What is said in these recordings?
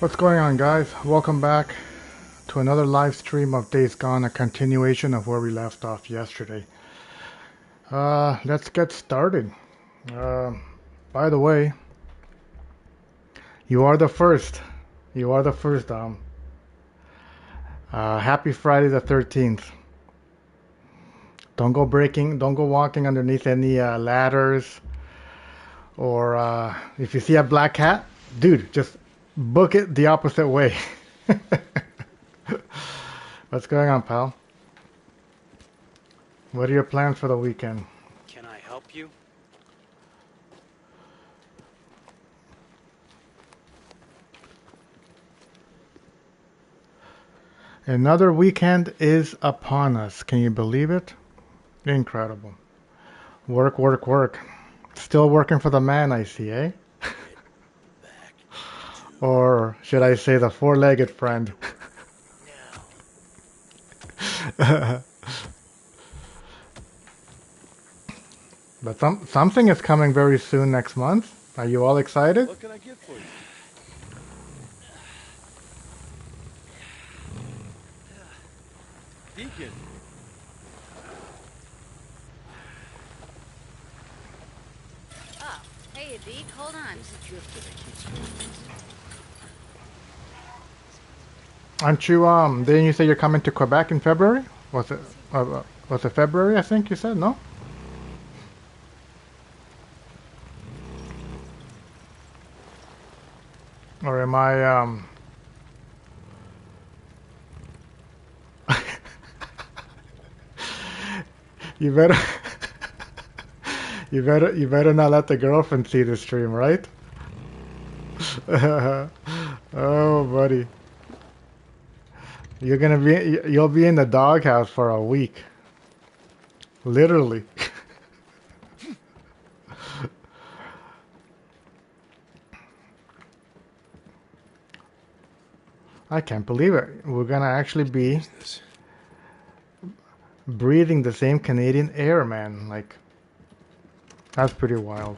What's going on, guys? Welcome back to another live stream of Days Gone, a continuation of where we left off yesterday. Let's get started. Uh, by the way, you are the first. You are the first, Dom. Happy Friday the 13th. Don't go walking underneath any ladders, or if you see a black cat, dude, just book it the opposite way. What's going on, pal? What are your plans for the weekend? Can I help you? Another weekend is upon us. Can you believe it? Incredible. Work, work, work. Still working for the man, I see, eh? Or should I say the four-legged friend? But something is coming very soon next month. Are you all excited? What can I get for you? Deacon. Oh, hey, Deke, hold on. Who's the drifter that keeps you busy? Aren't you, didn't you say you're coming to Quebec in February? Was it February, I think you said, no? Or am I, you better, you better not let the girlfriend see the stream, right? Oh, buddy. You'll be in the doghouse for a week. Literally. I can't believe it. We're gonna actually be breathing the same Canadian air, man. Like, that's pretty wild.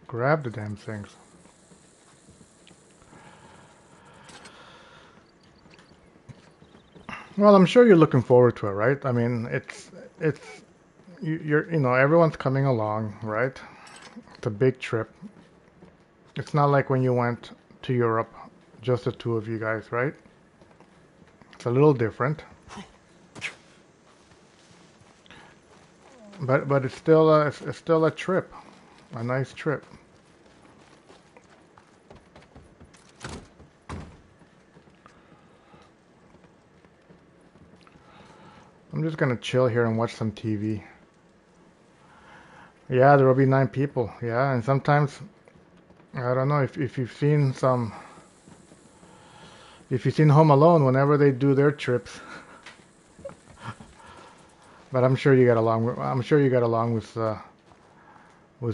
Grab the damn things. Well, I'm sure you're looking forward to it, right? I mean, you know, everyone's coming along, right? It's a big trip. It's not like when you went to Europe, just the two of you guys, right? It's a little different. But it's still a trip. A nice trip. I'm just gonna chill here and watch some TV. Yeah, there will be 9 people. Yeah, and sometimes I don't know if you've seen Home Alone whenever they do their trips. But I'm sure you got along with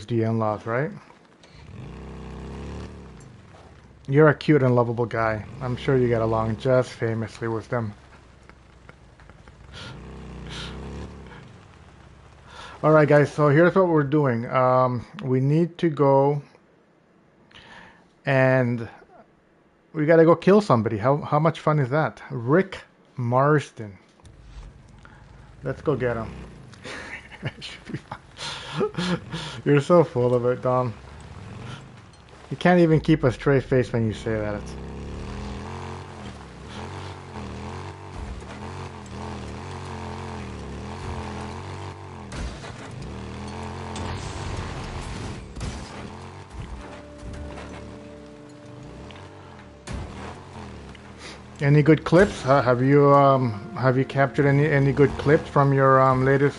the in-laws, right? You're a cute and lovable guy. I'm sure you get along just famously with them. Alright guys, so here's what we're doing. We need to go and we gotta go kill somebody. How much fun is that? Rick Marsden. Let's go get him. Should be fun. You're so full of it, Dom. You can't even keep a straight face when you say that. Any good clips? Have you captured any good clips from your latest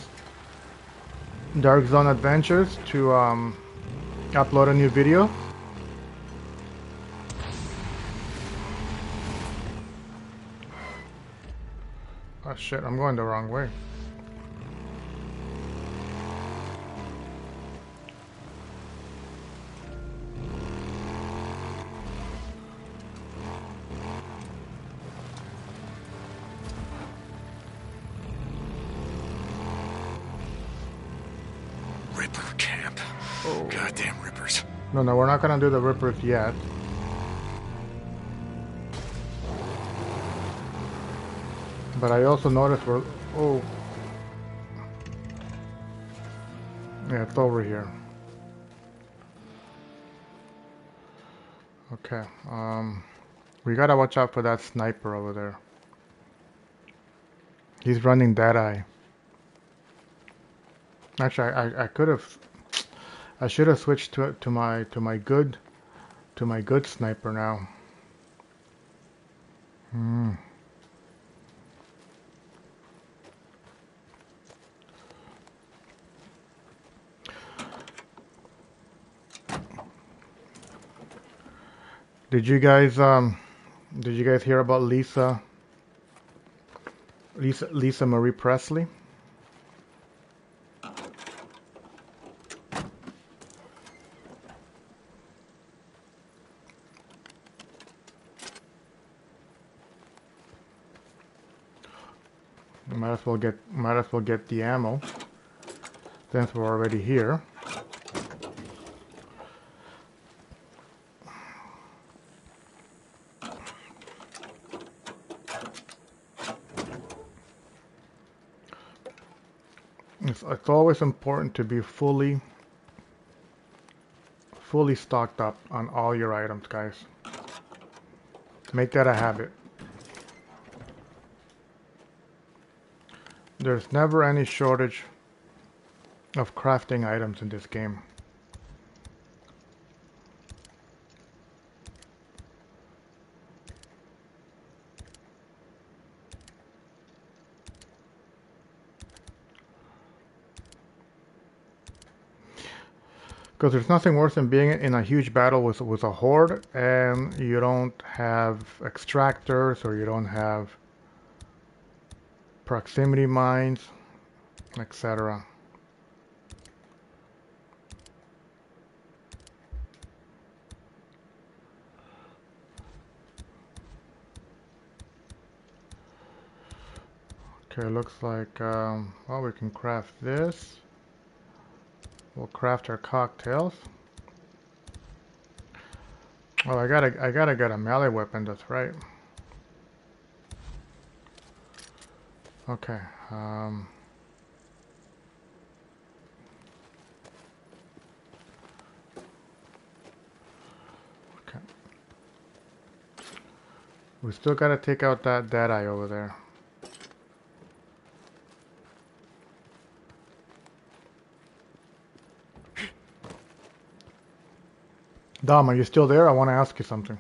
Dark Zone adventures to upload a new video? Oh shit, I'm going the wrong way. Oh. Goddamn rippers. No, no, we're not gonna do the rippers yet. But I also noticed we're... Oh. Yeah, it's over here. Okay, we gotta watch out for that sniper over there. He's running Deadeye. Actually, I could have... I should have switched to my good sniper now. Did you guys hear about Lisa Marie Presley? Might as well get the ammo since we're already here. It's always important to be fully stocked up on all your items, guys. Make that a habit. There's never any shortage of crafting items in this game. Because there's nothing worse than being in a huge battle with a horde and you don't have extractors or you don't have proximity mines, etc. Okay, looks like well, we can craft this. We'll craft our cocktails. Oh, I gotta get a melee weapon. That's right. Okay. Okay. We still gotta take out that Deadeye over there. Dom, are you still there? I want to ask you something.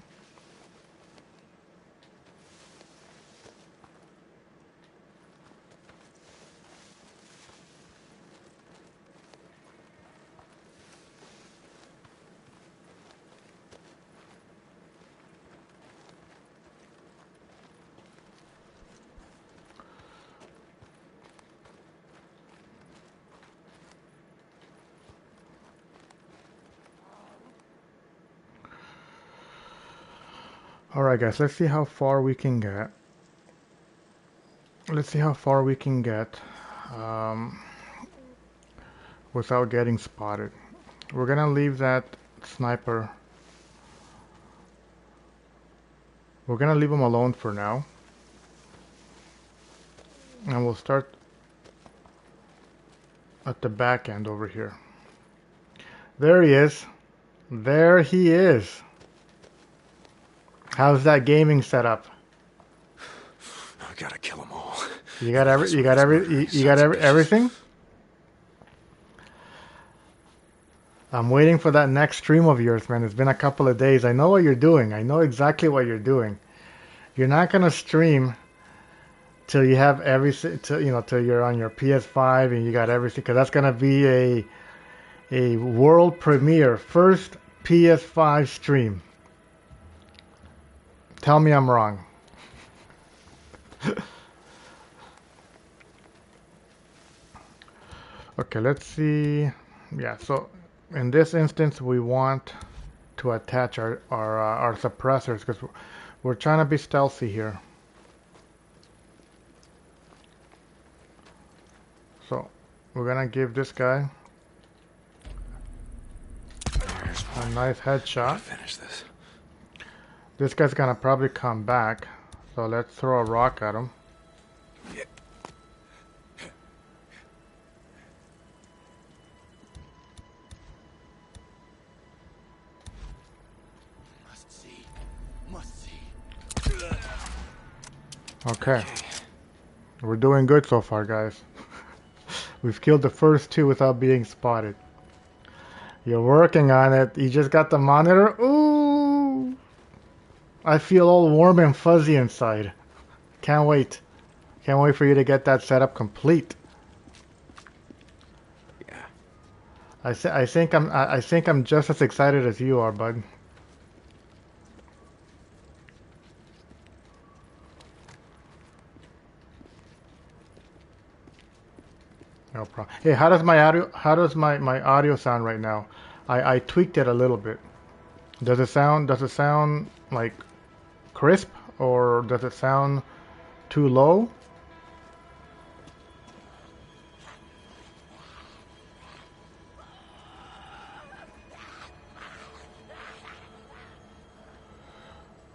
Alright guys, let's see how far we can get. Let's see how far we can get without getting spotted. We're gonna leave that sniper. We're gonna leave him alone for now. And we'll start at the back end over here. There he is. There he is. How's that gaming setup? I gotta kill them all. You got everything? I'm waiting for that next stream of yours, man. It's been a couple of days. I know what you're doing. I know exactly what you're doing. You're not gonna stream till you have everything, till you're on your PS5 and you got everything, because that's gonna be a world premiere, first PS5 stream. Tell me I'm wrong. Okay, let's see. Yeah, so in this instance, we want to attach our suppressors because we're trying to be stealthy here. So we're gonna give this guy A nice headshot. Finish this. This guy's gonna probably come back, so let's throw a rock at him. Must see. Must see. Okay. We're doing good so far, guys. We've killed the first two without being spotted. You're working on it. You just got the monitor. Ooh! I feel all warm and fuzzy inside. Can't wait. Can't wait for you to get that setup complete. Yeah. I think I'm just as excited as you are, bud. No problem. Hey, how does my audio sound right now? I tweaked it a little bit. Does it sound like crisp, or does it sound too low?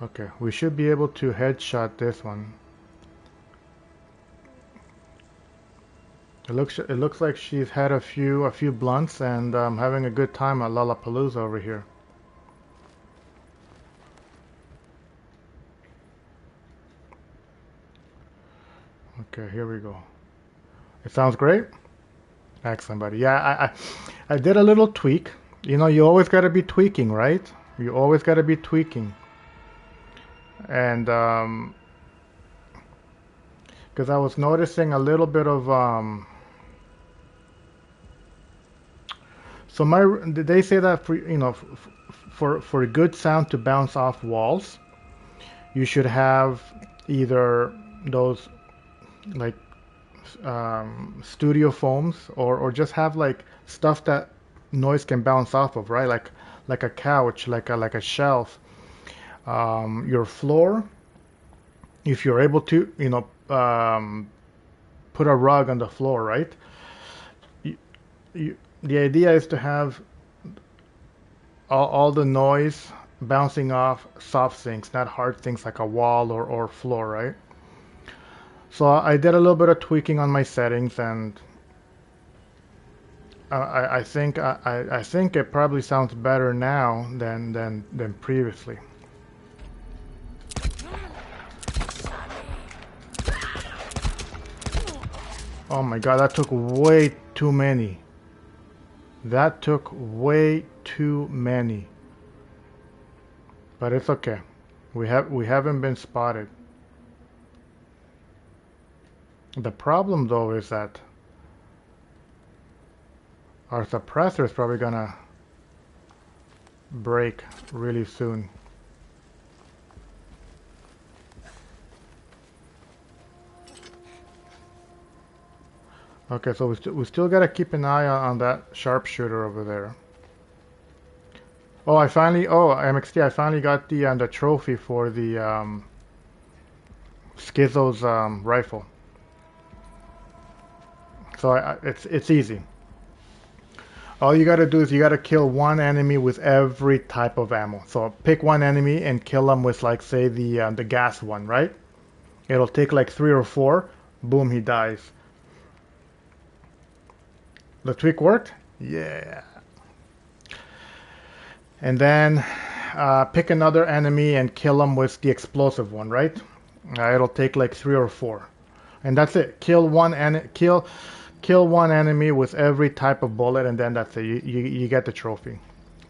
Okay, we should be able to headshot this one. It looks like she's had a few blunts and having a good time at Lollapalooza over here. Okay, here we go. It sounds great. Excellent, buddy. Yeah, I did a little tweak. You know, you always got to be tweaking, right? You always got to be tweaking. And because I was noticing a little bit of so they say that for, you know, for a good sound to bounce off walls, you should have either those like studio foams, or just have like stuff that noise can bounce off of, right? Like a couch, like a shelf, your floor. If you're able to, you know, put a rug on the floor, right? The idea is to have all the noise bouncing off soft things, not hard things like a wall or floor, right? So I did a little bit of tweaking on my settings, and I think it probably sounds better now than previously. Oh my God, that took way too many. That took way too many. But it's okay. We haven't been spotted. The problem though is that our suppressor is probably gonna break really soon. Okay, so we still gotta keep an eye on that sharpshooter over there. Oh, MXT, I finally got the trophy for the Schizo's rifle. So it's easy. All you gotta do is you gotta kill one enemy with every type of ammo. So pick one enemy and kill them with, like, say the gas one, right? It'll take like 3 or 4. Boom, he dies. The tweak worked? Yeah. And then pick another enemy and kill them with the explosive one, right? It'll take like 3 or 4. And that's it. Kill one enemy with every type of bullet, and then that's it. You get the trophy.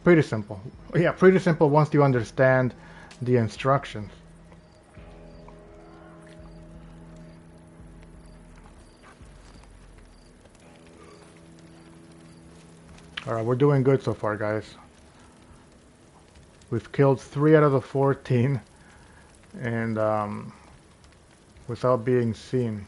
Pretty simple. Yeah, pretty simple once you understand the instructions. Alright, we're doing good so far, guys. We've killed 3 out of the 14, and without being seen.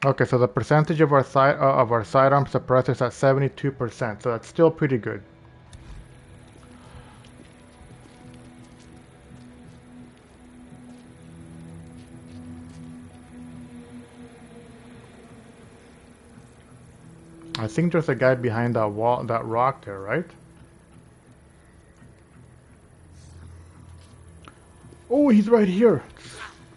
Okay, so the percentage of our sidearm suppressors at 72%, so that's still pretty good. I think there's a guy behind that wall, that rock there, right? Oh, he's right here.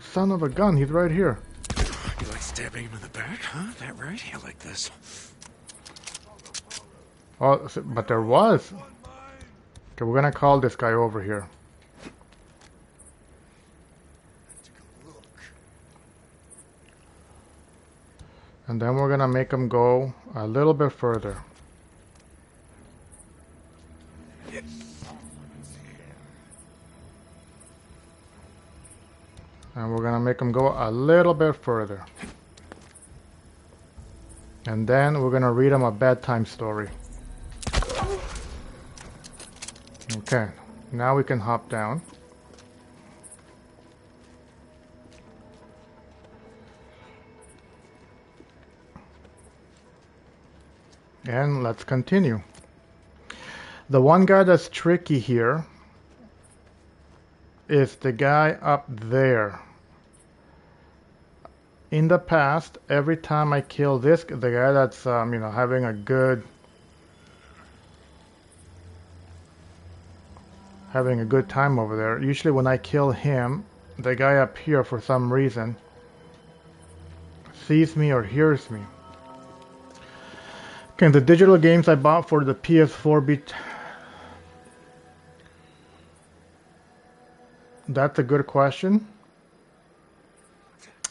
Son of a gun, he's right here. You like stabbing him in the back, huh? That right? You like this? Oh, but there was. Okay, we're gonna call this guy over here. And then we're gonna make him go a little bit further. And we're gonna make him go a little bit further. And then we're gonna read him a bedtime story. Okay, now we can hop down. And let's continue. The one guy that's tricky here is the guy up there. In the past, every time I kill the guy that's you know, having a good time over there, usually when I kill him, the guy up here for some reason sees me or hears me. Okay, the digital games I bought for the PS4 beat. That's a good question.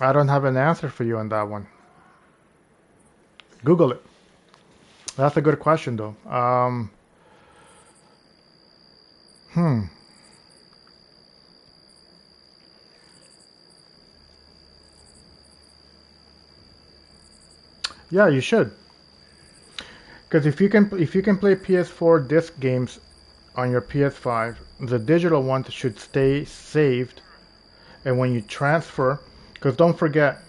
I don't have an answer for you on that one. Google it. That's a good question, though. Yeah, you should. Because if you can play PS4 disc games on your PS5, the digital ones should stay saved, and when you transfer, because don't forget,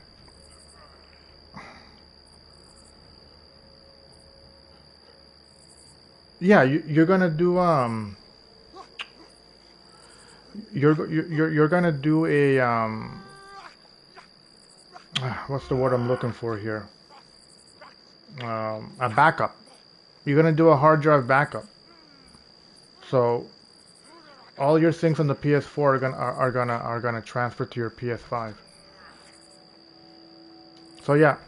yeah, you're gonna do you're gonna do a what's the word I'm looking for here? A backup. You're gonna do a hard drive backup. So all your things on the PS4 are gonna transfer to your PS5. So yeah,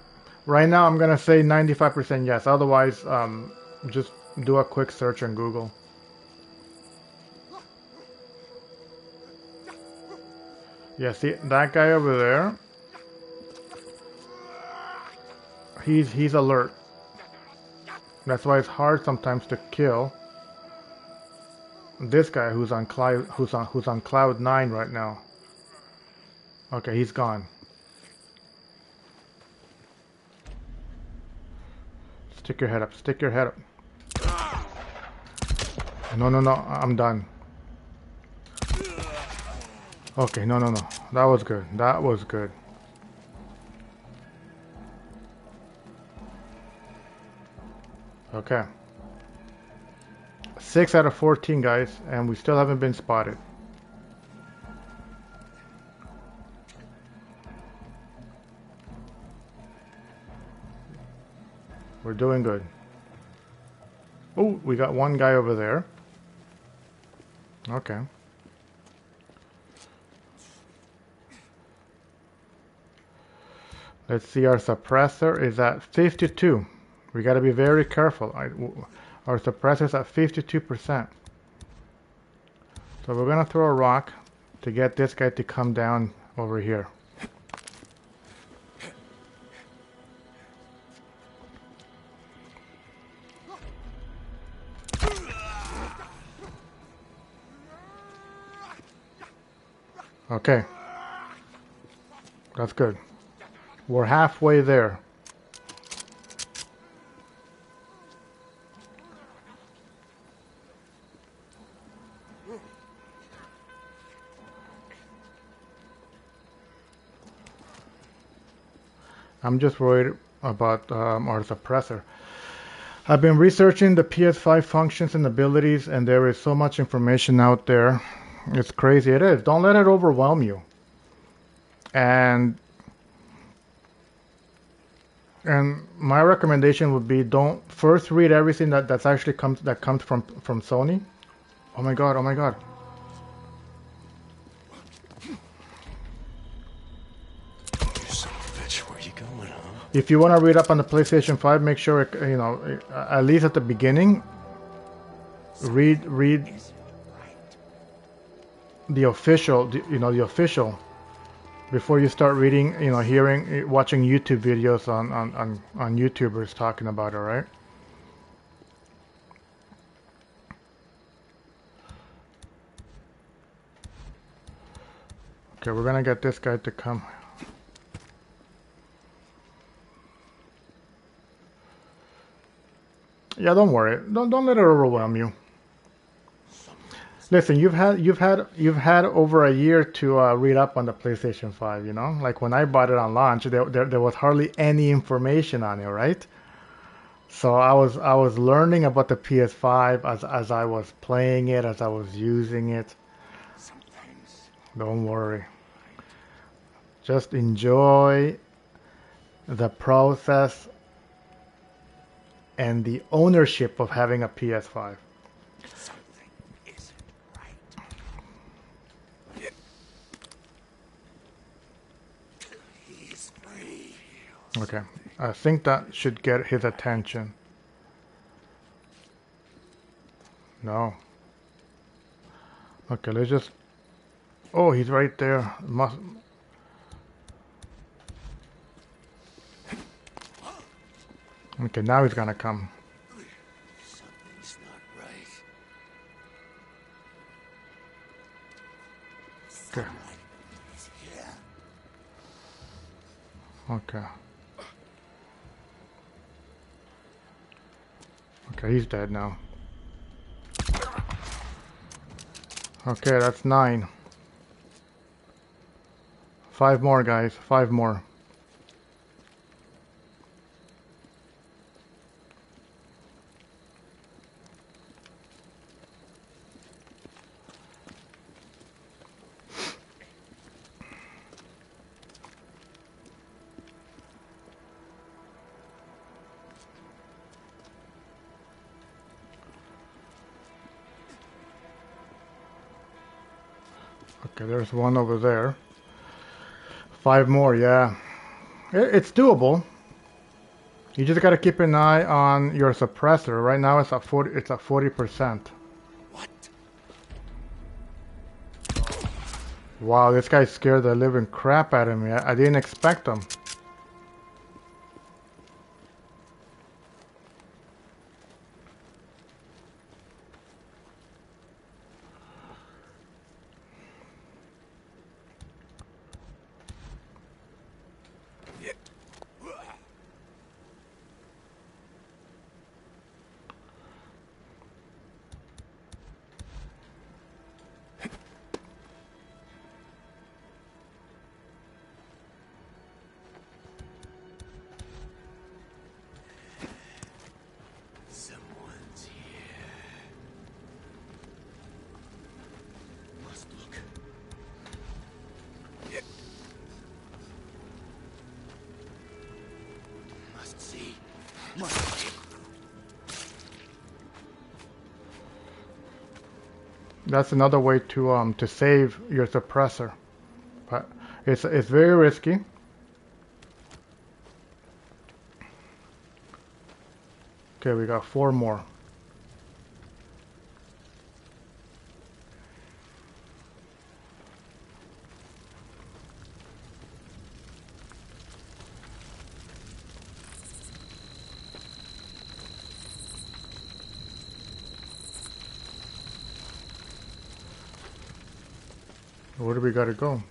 right now I'm gonna say 95% yes. Otherwise, just do a quick search on Google. Yeah, see that guy over there? He's alert. That's why it's hard sometimes to kill this guy who's on cloud 9 right now. Okay, he's gone. Stick your head up. Stick your head up. No, I'm done. Okay, no. That was good. That was good. Okay. 6 out of 14, guys, and we still haven't been spotted. We're doing good. Oh, we got one guy over there. Okay. Let's see, our suppressor is at 52. We got to be very careful. Our suppressor's at 52%. So we're going to throw a rock to get this guy to come down over here. Okay. That's good. We're halfway there. I'm just worried about our suppressor. I've been researching the PS5 functions and abilities, and there is so much information out there. It's crazy. It is. Don't let it overwhelm you. And And my recommendation would be don't first read everything that's actually comes from Sony. Oh my god! Oh my god! You son of a bitch, where you going, huh? If you want to read up on the PlayStation 5, make sure you know at least at the beginning. Read the official, the official before you start reading, watching YouTube videos on YouTubers talking about it, right? Okay, we're gonna get this guy to come. Yeah, don't worry. Don't let it overwhelm you. Listen, you've had over a year to read up on the PlayStation 5. You know, like when I bought it on launch, there was hardly any information on it, right? So I was learning about the PS5 as I was playing it, as I was using it. Don't worry. Just enjoy the process and the ownership of having a PS5. Something isn't right. He's free. Okay, I think that should get his attention. No. Okay, let's just... Oh, he's right there. Must... Okay, now he's gonna come. Something's not right. Okay. He's here. Okay. Okay, he's dead now. Okay, that's 9. 5 more, guys. 5 more. Okay, there's one over there. 5 more, yeah. It's doable. You just gotta keep an eye on your suppressor. Right now it's at 40. It's at 40%. What? Wow, this guy scared the living crap out of me. I didn't expect him. Someone's here. Must look. Must see. Must see. That's another way to save your suppressor, but it's very risky. Okay, we got 4 more. Where do we gotta go?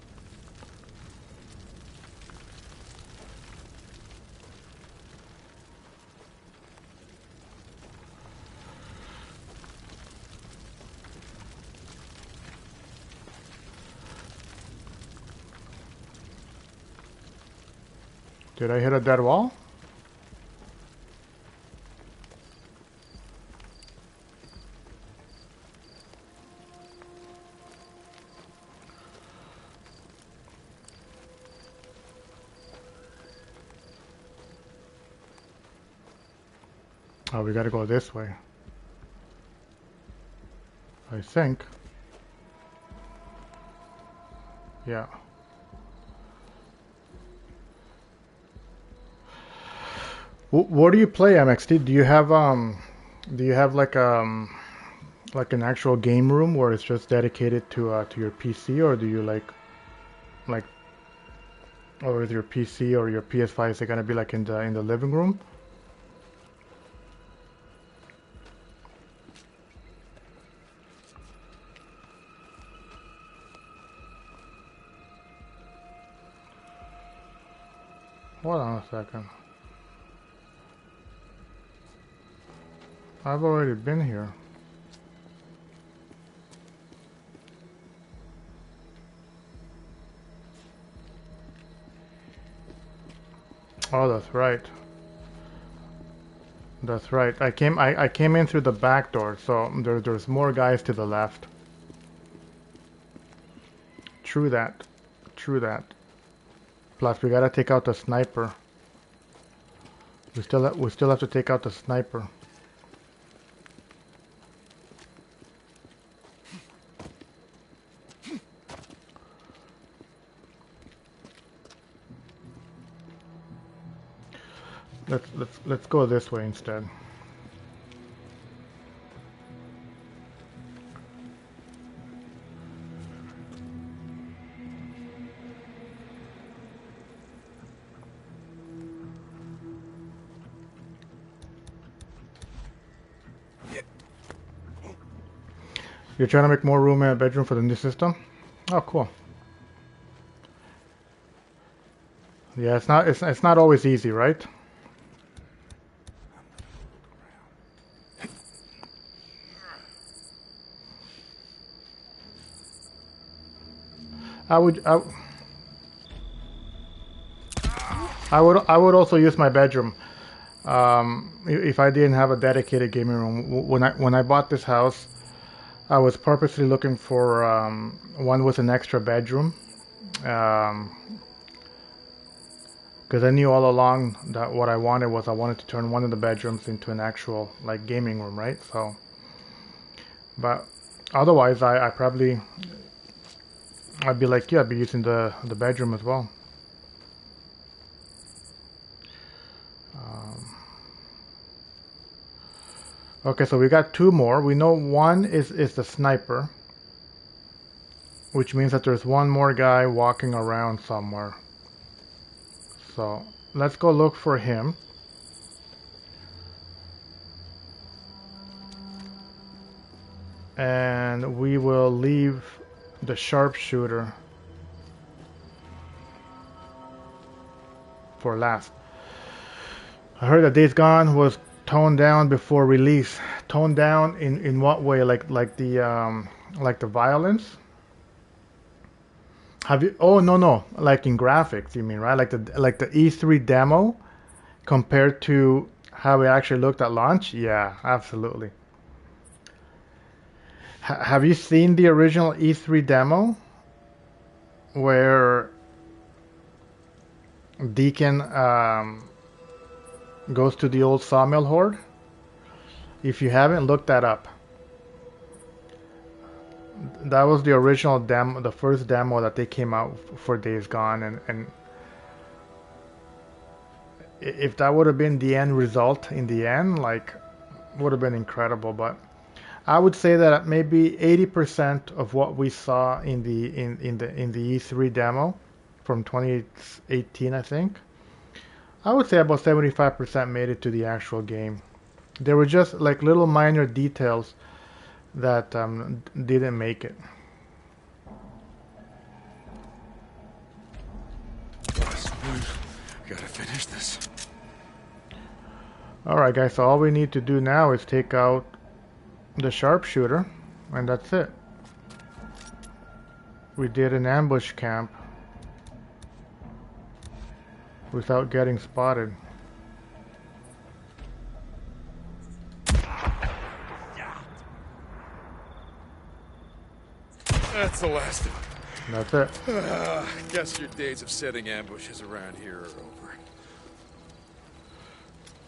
Did I hit a dead wall? Oh, we gotta go this way. I think. Yeah. What do you play, MXT? Do you have like an actual game room where it's just dedicated to your PC, or do you like or is your PC or your PS5 is it gonna be like in the living room? Hold on a second. I've already been here. Oh, that's right. That's right. I came in through the back door, so there's more guys to the left. True that. True that. Plus, we gotta take out the sniper. We still have to take out the sniper. Let's go this way instead. You're trying to make more room in a bedroom for the new system? Oh, cool. Yeah, it's not always easy, right? I would also use my bedroom if I didn't have a dedicated gaming room. When I bought this house, I was purposely looking for one with an extra bedroom, because I knew all along that what I wanted to turn one of the bedrooms into an actual like gaming room, right? So, but otherwise, I'd be like, yeah, I'd be using the bedroom as well. Okay, so we got two more. We know one is the sniper, which means that there's one more guy walking around somewhere. So let's go look for him. And we will leave the sharpshooter for last. I heard that Days Gone was toned down before release. Toned down in what way? Like the violence? Have you? Oh no, like in graphics, you mean, right? Like the E3 demo compared to how it actually looked at launch? Yeah, absolutely. Have you seen the original E3 demo where Deacon goes to the old sawmill horde? If you haven't, look that up. That was the original demo, the first demo that they came out for Days Gone, and if that would have been the end result in the end, like, would have been incredible. But I would say that maybe 80% of what we saw in the E3 demo from 2018, I think, I would say about 75% made it to the actual game. There were just like little minor details that didn't make it. Gotta finish this. Alright guys, so all we need to do now is take out the sharpshooter, and that's it. We did an ambush camp without getting spotted. That's the last of it. That's it. Guess your days of setting ambushes around here are over.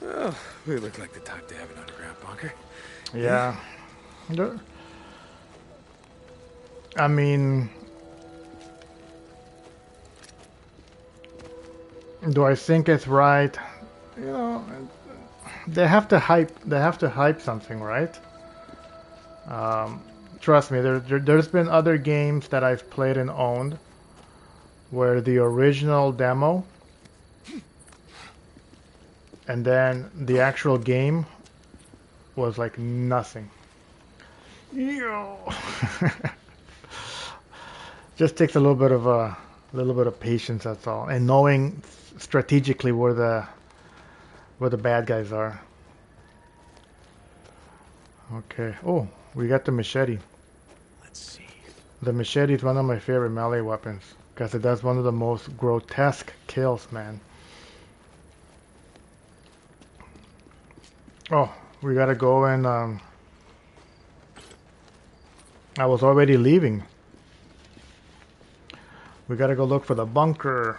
Well, we look like the type to have an underground bunker. Yeah. There- I mean, do I think it's right? You know, they have to hype. They have to hype something, right? Um, Trust me. There's been other games that I've played and owned where the original demo and then the actual game was like nothing. Yo. Just takes a little bit of patience. That's all, and knowing strategically where the bad guys are. Okay. Oh, we got the machete. Let's see. The machete is one of my favorite melee weapons because it does one of the most grotesque kills, man. Oh, we gotta go and I was already leaving. We gotta go look for the bunker.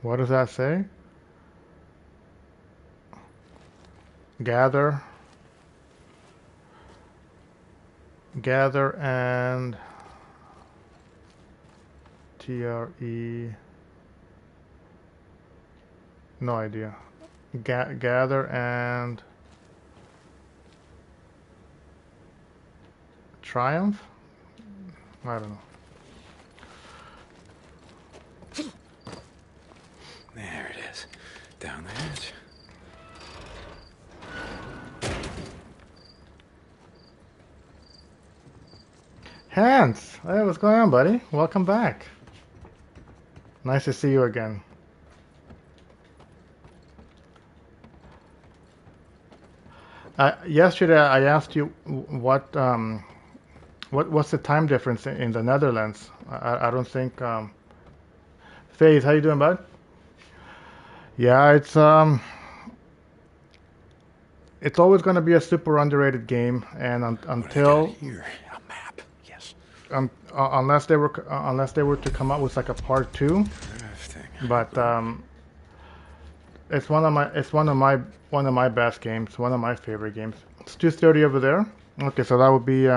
What does that say? Gather. Gather and TRE. No idea. Gather and Triumph? I don't know. There it is. Down the hatch. Hans! Hey, what's going on, buddy? Welcome back. Nice to see you again. Yesterday I asked you what's the time difference in the Netherlands. I don't think Faith, how you doing, bud? Yeah, it's always going to be a super underrated game, and What I until got here? A map. Yes. unless they were to come up with like a part two, Drafting. but it's one of my best games, one of my favorite games. It's 2:30 over there. Okay, so that would be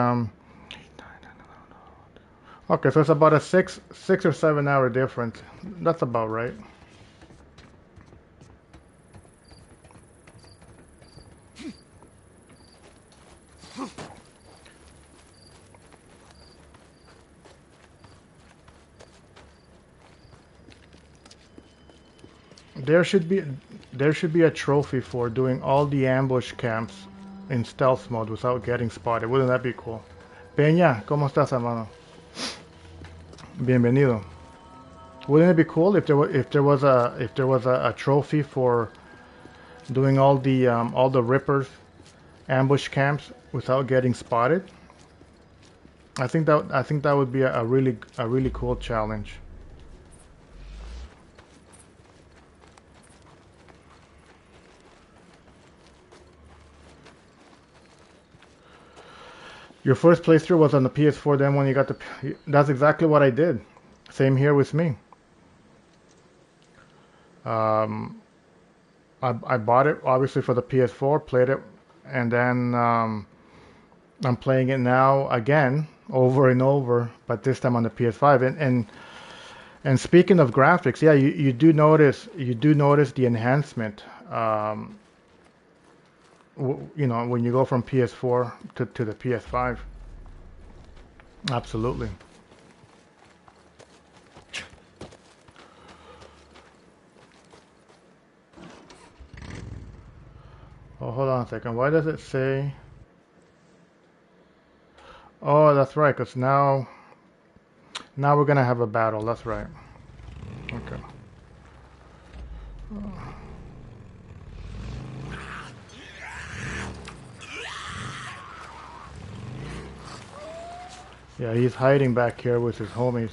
okay, so it's about a 6 or 7 hour difference. That's about right. There should be there should be a trophy for doing all the ambush camps in stealth mode without getting spotted. Wouldn't that be cool? Peña, ¿cómo estás, hermano? Bienvenido. Wouldn't it be cool if there was a trophy for doing all the Rippers ambush camps without getting spotted? I think that would be a really cool challenge. Your first playthrough was on the PS4, then when you got the... That's exactly what I did. Same here with me. Um, I bought it, obviously, for the PS4, played it, and then I'm playing it now again, over and over, but this time on the PS5. And speaking of graphics, yeah, you do notice the enhancement. When you go from PS4 to the PS5. Absolutely. Oh, hold on a second. Why does it say? Oh, that's right. Cause now we're gonna have a battle. That's right. Okay. Yeah, he's hiding back here with his homies.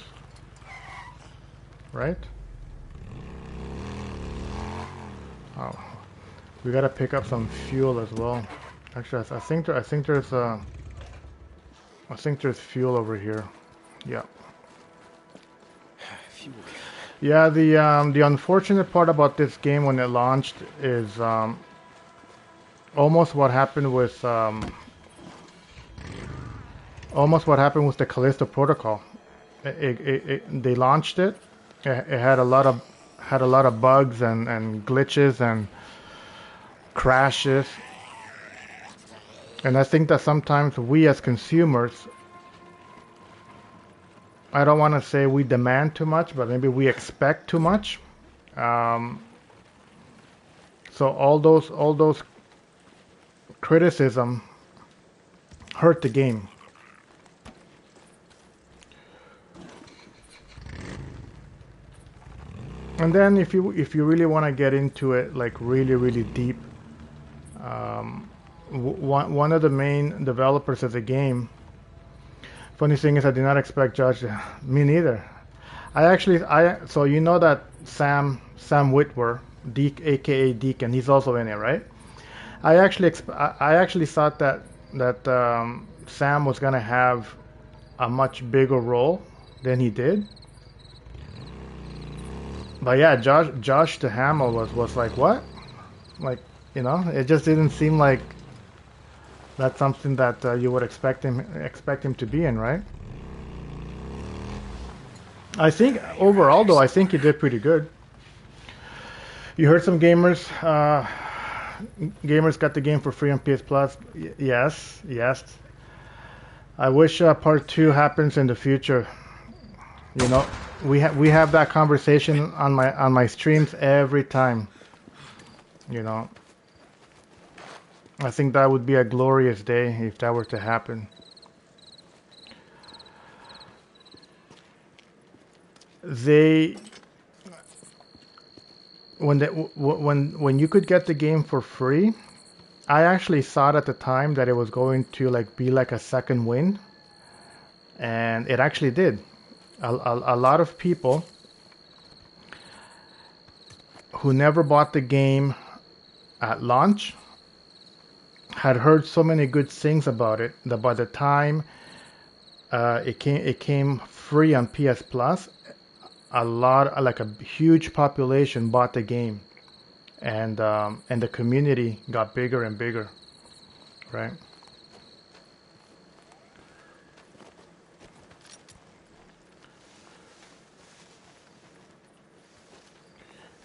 Right? Oh. We gotta pick up some fuel as well. Actually, I think there's fuel over here. Yeah. Fuel. Yeah, the unfortunate part about this game when it launched is almost what happened with the Callisto Protocol. They launched it. It had a lot of bugs and glitches and crashes. And I think that sometimes we as consumers, I don't want to say we demand too much, but maybe we expect too much. So all those criticism hurt the game. And then if you really want to get into it like really deep, one of the main developers of the game. Funny thing is, I did not expect Josh. Me neither. So you know that Sam Witwer, Deke, aka Deacon, he's also in it, right? I actually thought that Sam was gonna have a much bigger role than he did. But yeah, Josh Duhamel was like, what? Like, you know, it just didn't seem like that's something that you would expect him to be in, right? I think overall, though, I think he did pretty good. You heard some gamers got the game for free on PS Plus. Yes. I wish part 2 happens in the future. You know, we have that conversation on my streams every time. You know, I think that would be a glorious day if that were to happen. When you could get the game for free, I actually thought at the time that it was going to be like a second wind, and it actually did. A lot of people who never bought the game at launch had heard so many good things about it that by the time it came free on PS Plus, a huge population bought the game, and the community got bigger and bigger, right?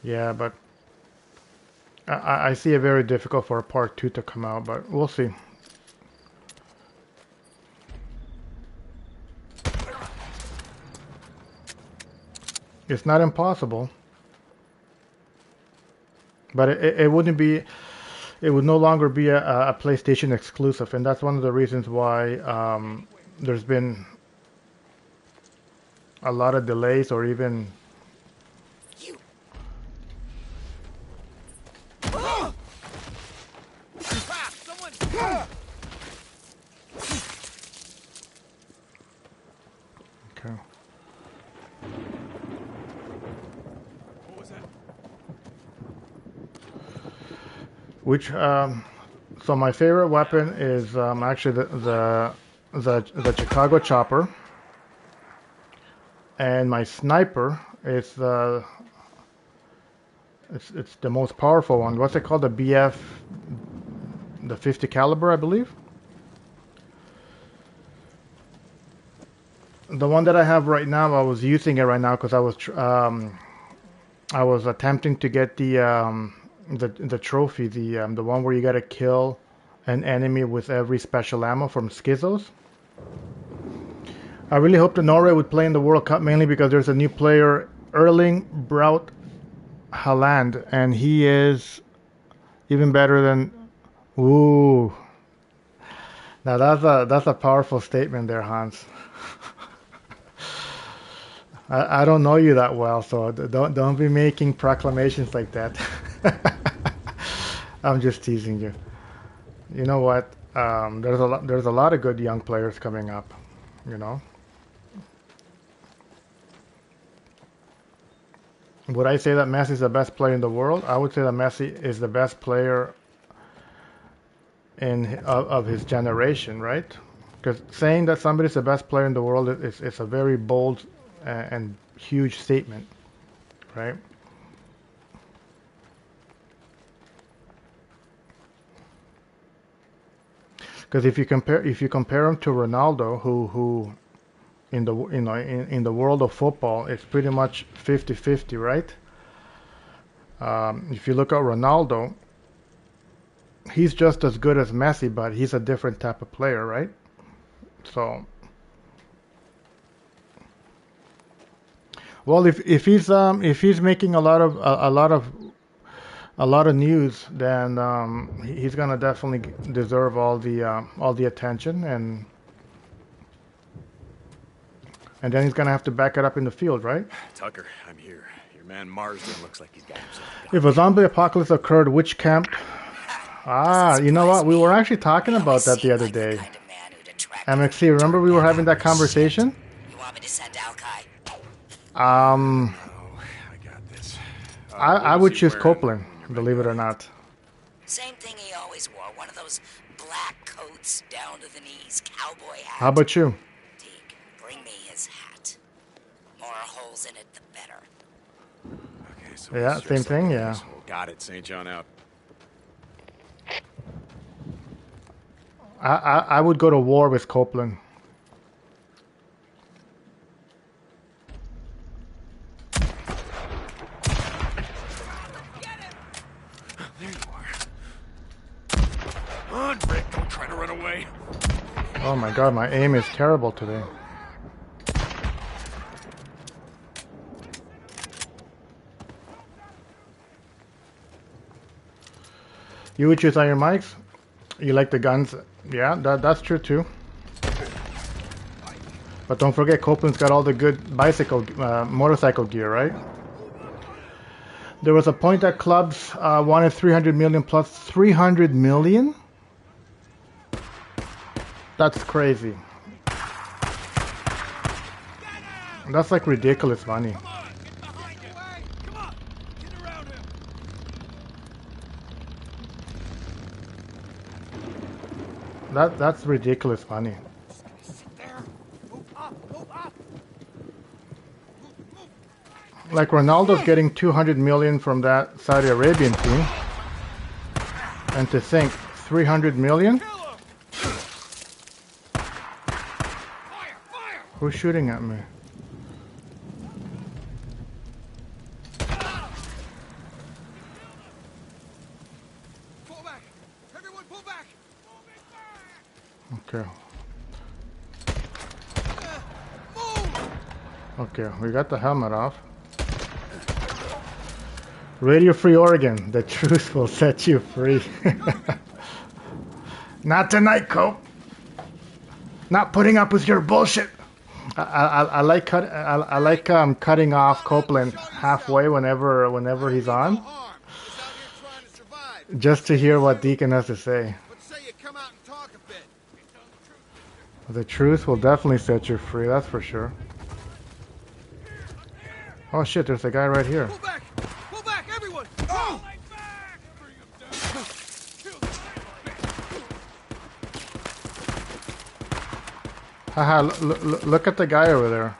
Yeah, but I see it very difficult for a part 2 to come out, but we'll see. It's not impossible, but it wouldn't be. It would no longer be a PlayStation exclusive, and that's one of the reasons why there's been a lot of delays or even. Okay. What was that? So my favorite weapon is actually the Chicago chopper, and my sniper is it's the most powerful one. What's it called? The BF, the 50 caliber, I believe. The one that I have right now, I was using it right now because I was attempting to get the trophy, the one where you gotta kill an enemy with every special ammo from Skizos. I really hope that Norway would play in the World Cup, mainly because there's a new player, Erling Braut Haaland, and he is even better than. Ooh, now that's a powerful statement there, Hans. I don't know you that well, so don't be making proclamations like that. I'm just teasing you. You know what? There's a lot of good young players coming up. You know. Would I say that Messi is the best player in the world? I would say that Messi is the best player of his generation, right? Because saying that somebody's the best player in the world is a very bold and huge statement, right? Because if you compare him to Ronaldo, who in the in the world of football, it's pretty much 50-50, right? If you look at Ronaldo, he's just as good as Messi, but he's a different type of player, right? So, well, if he's making a lot of news, then he's gonna definitely deserve all the attention, and then he's gonna have to back it up in the field, right? Tucker, I'm here. Your man Marsden looks like he's got himself a gun. If a zombie apocalypse occurred, which camp? Ah, you know what? We were actually talking about that the other day. MXC, remember we were having that conversation? You want me to send Alki? Um, Oh, I got this. I would choose Copeland, believe it or not. Same thing he always wore. One of those black coats down to the knees, cowboy hat. How about you? Deke, bring me his hat. More holes in it, the better. Okay, so Yeah, he's same dressed like thing, an yeah. asshole. Got it, St. John out. I would go to war with Copeland. There you are. Come on, Rick, don't try to run away. Oh my god, my aim is terrible today. You would choose iron mics? You like the guns? Yeah, that's true too. But don't forget, Copeland's got all the good motorcycle gear, right? There was a point that clubs wanted 300 million plus 300 million? That's crazy. That's like ridiculous money. That's ridiculous money. Like Ronaldo's getting 200 million from that Saudi Arabian team, and to think 300 million? Who's shooting at me? Pull back! Everyone pull back! Okay. Okay, we got the helmet off. Radio Free Oregon, the truth will set you free. Not tonight, Cope. Not putting up with your bullshit. I like cutting off Copeland halfway whenever he's on, just to hear what Deacon has to say. The truth will definitely set you free, that's for sure. Oh shit, there's a guy right here. Pull back! Pull back, everyone! Oh! Haha, look at the guy over there.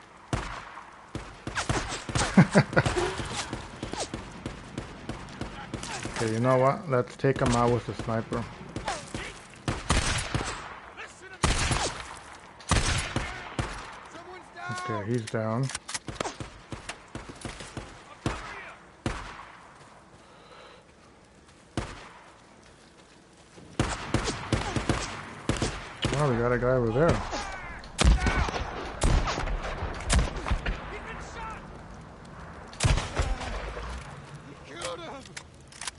Okay, you know what? Let's take him out with the sniper. Okay, he's down. Oh, we got a guy over there.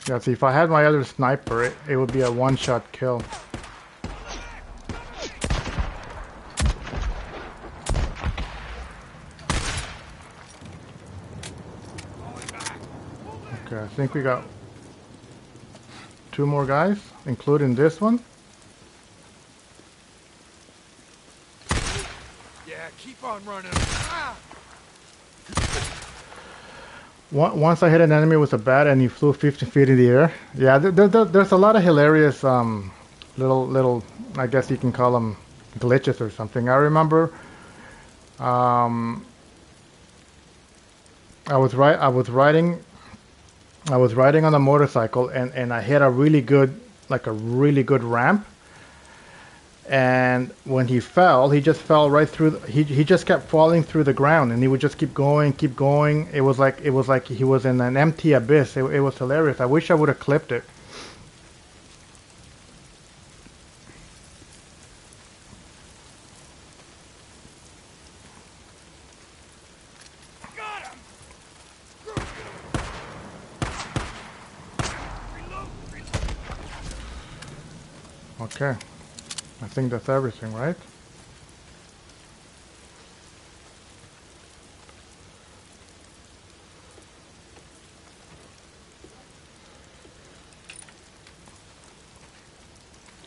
Yeah, see, if I had my other sniper, it would be a one-shot kill. Okay, I think we got 2 more guys, including this one. Yeah, keep on running. Ah! Once I hit an enemy with a bat and he flew 50 feet in the air. Yeah, there's a lot of hilarious little I guess you can call them glitches or something. I remember um, I was riding on a motorcycle and I hit a really good ramp. And when he fell, he just fell right through. He just kept falling through the ground, and he would just keep going, keep going. It was like he was in an empty abyss. It was hilarious. I wish I would have clipped it. Got him! Okay, I think that's everything, right?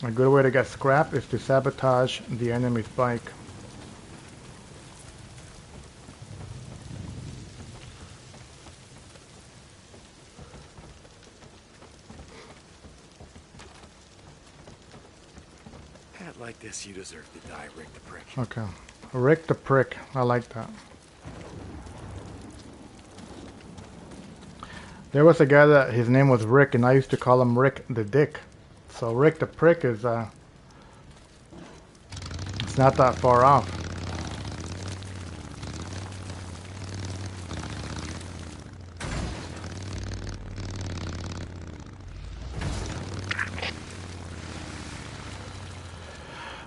A good way to get scrap is to sabotage the enemy's bike. Like this, you deserve to die, Rick the Prick. Okay, Rick the Prick. I like that. There was a guy that his name was Rick, and I used to call him Rick the Dick. So Rick the Prick is it's not that far off.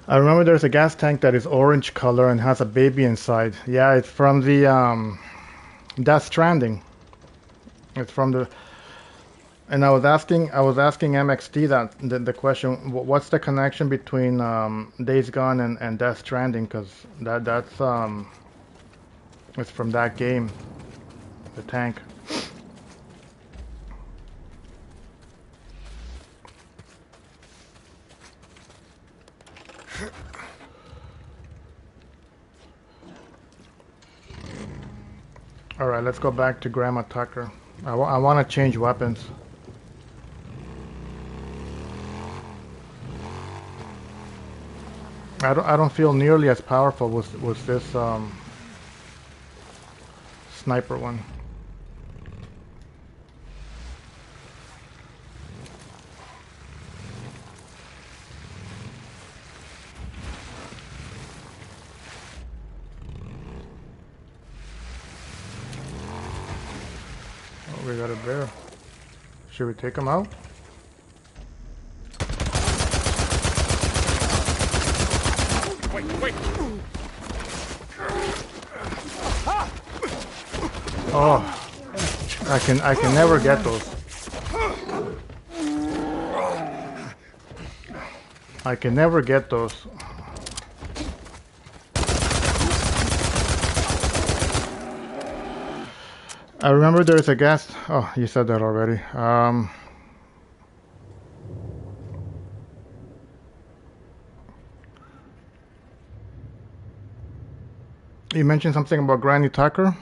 I remember there's a gas tank that is orange color and has a baby inside. Yeah, it's from the Death Stranding. It's from the. And I was asking MXT that the question, what's the connection between Days Gone and Death Stranding? Because that's it's from that game, the tank. All right, let's go back to Grandma Tucker. I want to change weapons. I don't feel nearly as powerful with this sniper one. Oh, we got a bear. Should we take him out? Wait. Oh, I can never get those. I can never get those. I remember there's a gas. Oh, you said that already. You mentioned something about Granny Tucker.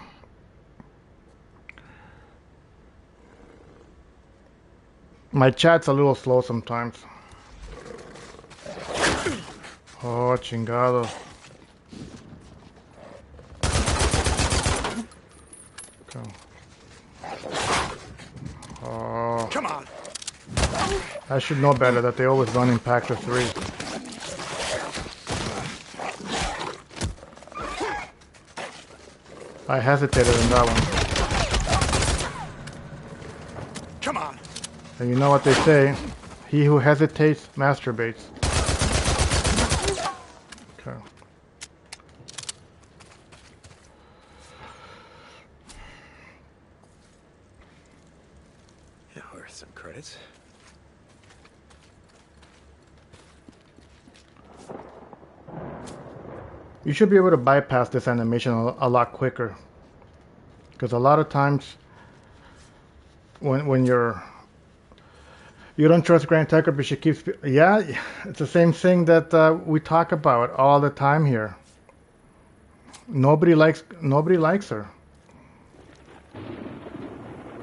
My chat's a little slow sometimes. Oh, chingado. Okay. Oh. Come on. I should know better that they always run in packs of 3. I hesitated in that one. Come on. And you know what they say, he who hesitates masturbates. Okay. Yeah, worth some credits. You should be able to bypass this animation a lot quicker. Because a lot of times when you don't trust Granny Tucker, but she keeps... Yeah, it's the same thing that we talk about all the time here. Nobody likes her.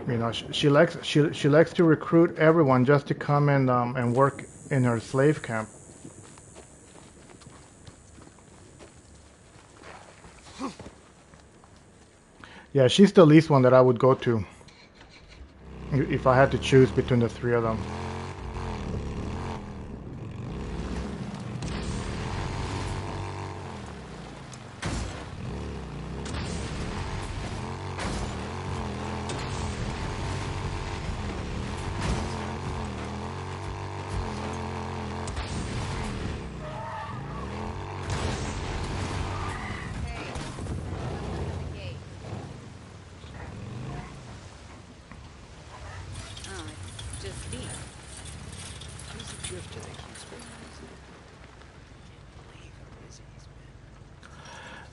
You know, she likes to recruit everyone just to come and work in her slave camp. Yeah, she's the least one that I would go to if I had to choose between the three of them. The gate. Oh, it's just me. Who's the drifter that keeps bringing us in? Can't believe how busy he's been.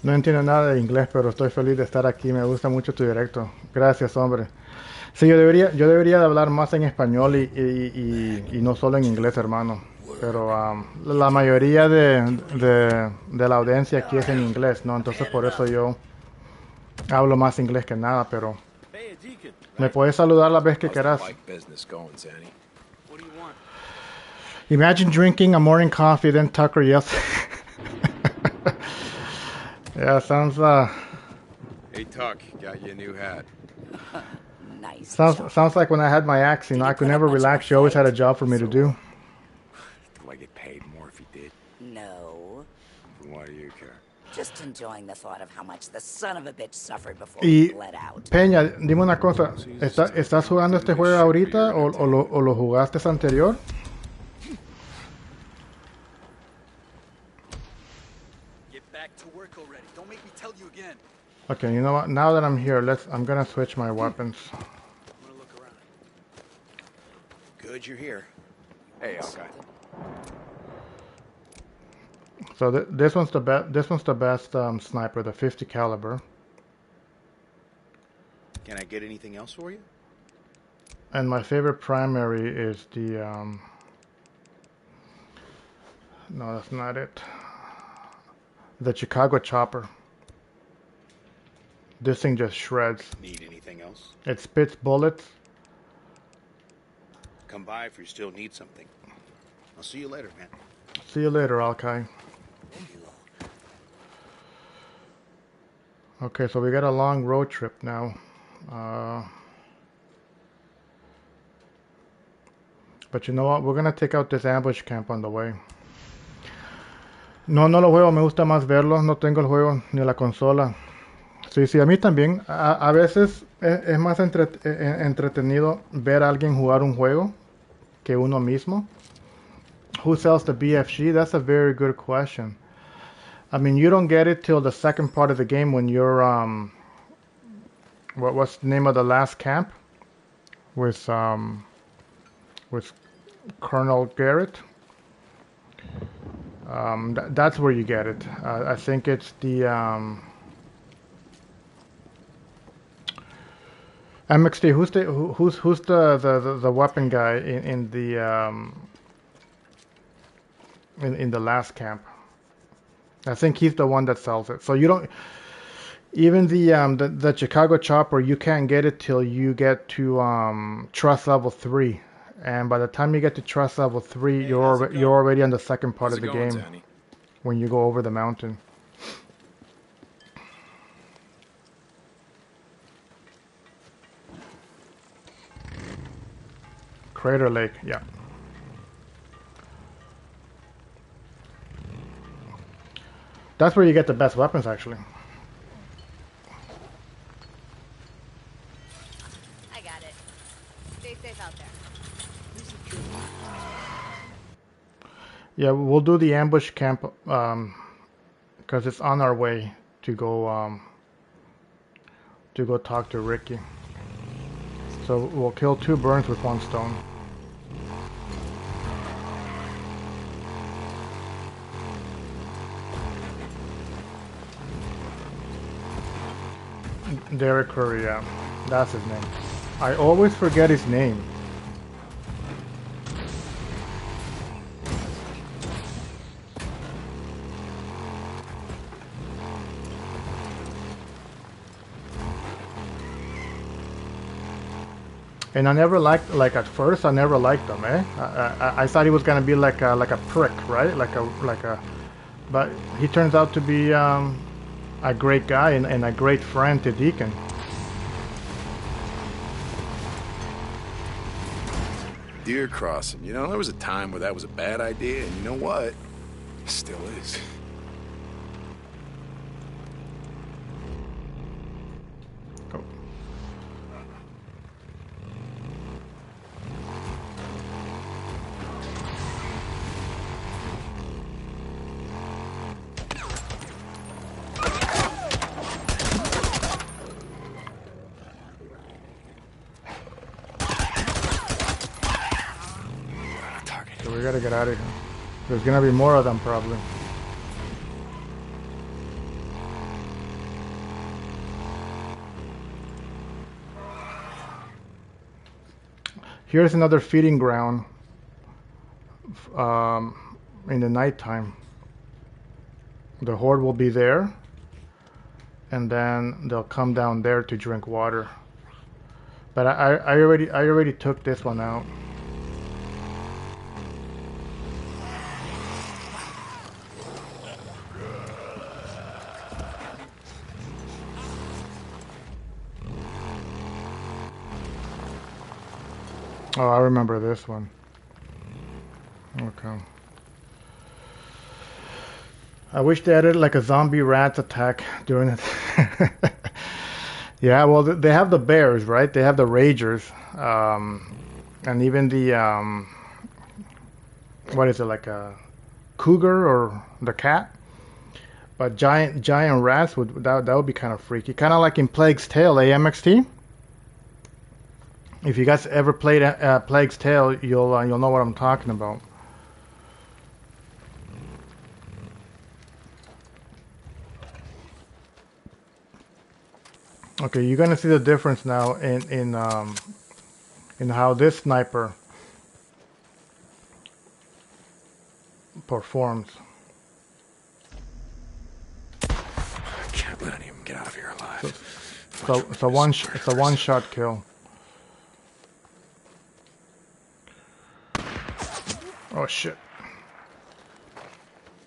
No entiendo nada de inglés, pero estoy feliz de estar aquí. Me gusta mucho tu directo. Gracias, hombre. Sí, yo debería de hablar más en español y no solo en inglés, hermano. Pero la mayoría de la audiencia aquí es en inglés, ¿no? Entonces por eso yo hablo más inglés que nada, pero Hey, a deacon. me puedes saludar la vez que How's the quieras. bike business going, Zanny? What do you want? Imagine drinking a morning coffee, then Tucker yells. Yeah, sounds Hey, Tuck, got you a new hat. Nice. sounds like when I had my axe. You know, I could never relax. She always had a job for me to do. Do I get paid more if you did? No. Why do you care? Just enjoying the thought of how much the son of a bitch suffered before Y he bled out. Peña, dime una cosa. ¿Estás jugando este juego ahorita o lo jugaste anterior? Get back to work already. Don't make me tell you again. Okay, you know what? Now that I'm here, I'm gonna switch my weapons. I'm gonna look around. Good you're here. Hey, okay. So this one's the best. This one's the best sniper, the 50 caliber. Can I get anything else for you? And my favorite primary is the no, that's not it. The Chicago chopper. This thing just shreds. Need anything else? It spits bullets. Come by if you still need something. I'll see you later, man. See you later, Alkai. Okay, so we got a long road trip now. But you know what? We're gonna take out this ambush camp on the way. No lo juego, me gusta más verlo. No tengo el juego ni la consola. Sí, a mí también. A veces es más entretenido ver a alguien jugar un juego que uno mismo. Who sells the BFG? That's a very good question. I mean, you don't get it till the second part of the game when you're what's the name of the last camp with Colonel Garrett. That's where you get it. I think it's the MXT. Who's the weapon guy in the last camp? I think he's the one that sells it. So you don't even the Chicago chopper. You can't get it till you get to trust level 3, and by the time you get to trust level 3, you're already on the second part of the game Zanny? when you go over the mountain. Crater Lake, yeah. That's where you get the best weapons, actually. I got it. Stay safe out there. Yeah, we'll do the ambush camp because it's on our way to go talk to Ricky. So we'll kill 2 birds with 1 stone. Derek Curry, yeah, that's his name. I always forget his name. And I never liked, like at first, I never liked him, eh? I thought he was gonna be like a prick, right? But he turns out to be a great guy and a great friend to Deacon. Deer crossing. You know, there was a time where that was a bad idea, and you know what? Still is. Go. So we gotta get out of here. There's gonna be more of them probably. Here's another feeding ground in the nighttime. The horde will be there, and then they'll come down there to drink water. But I already took this one out. Oh, I remember this one. Okay. I wish they added like a zombie rats attack during it. Yeah, well, they have the bears, right? They have the ragers, and even the what is it, like a cougar or the cat? But giant rats that would be kind of freaky, kind of like in Plague's Tale, AMXT. If you guys ever played Plague's Tale, you'll know what I'm talking about. Okay, you're gonna see the difference now in how this sniper performs. I can't let any of them get out of here alive. So it's a one-shot kill. Oh shit!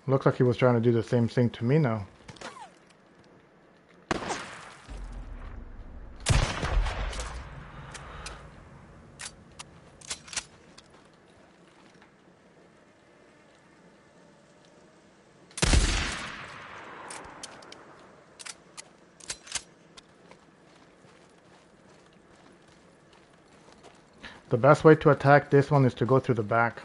Looks like he was trying to do the same thing to me now. The best way to attack this one is to go through the back.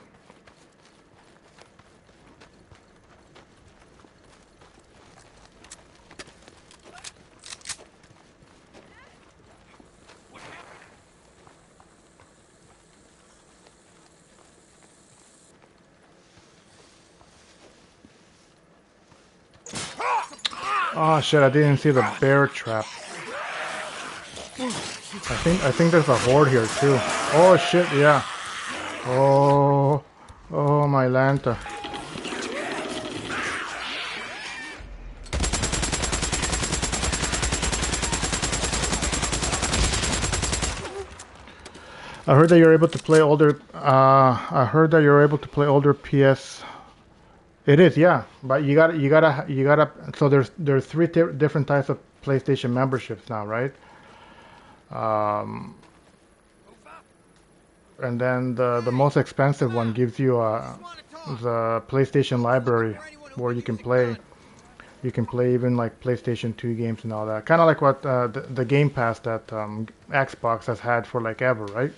Oh shit, I didn't see the bear trap. I think there's a horde here too. Oh shit, yeah. Oh my Lanta. I heard that you're able to play older PS. It is, yeah. But you gotta so there's three different types of PlayStation memberships now, right? And then the most expensive one gives you the PlayStation library where you can play even like PlayStation 2 games and all that. Kind of like what the Game Pass that Xbox has had for like ever, right?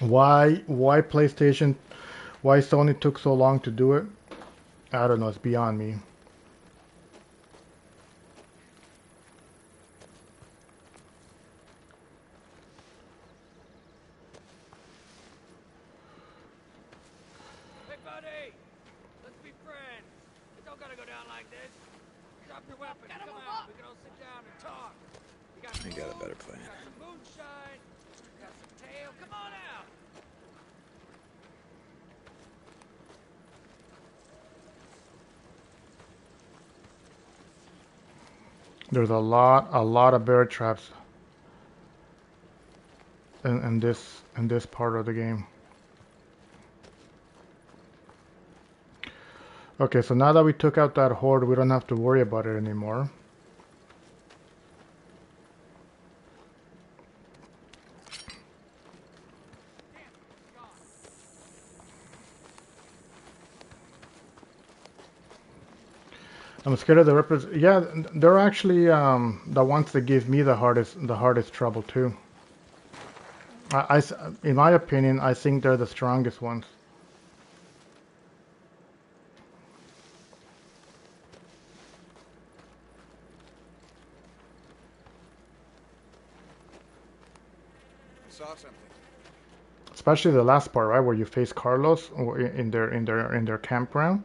Why Sony took so long to do it? I don't know, it's beyond me. I got a better plan. There's a lot of bear traps. in this part of the game. Okay, so now that we took out that horde, we don't have to worry about it anymore. I'm scared of the rippers. Yeah, they're actually the ones that give me the hardest trouble too. In my opinion, I think they're the strongest ones. Saw something. Especially the last part, right, where you face Carlos in their campground.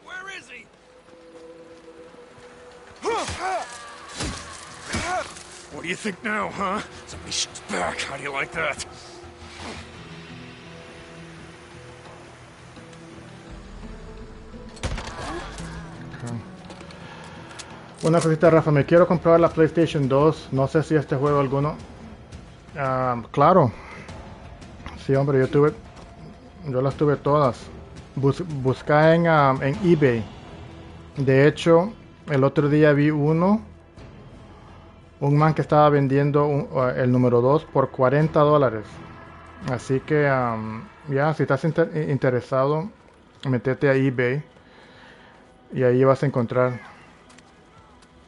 Where is he? What do you think now, huh? Somebody shoots back. How do you like that? Una cosita, Rafa, me quiero comprar la PlayStation 2. No sé si este juego alguno. Claro. Sí, hombre, yo las tuve todas. Busca en eBay. De hecho, el otro día vi un man que estaba vendiendo el número 2 por $40. Así que, ya, si estás interesado, metete a eBay y ahí vas a encontrar.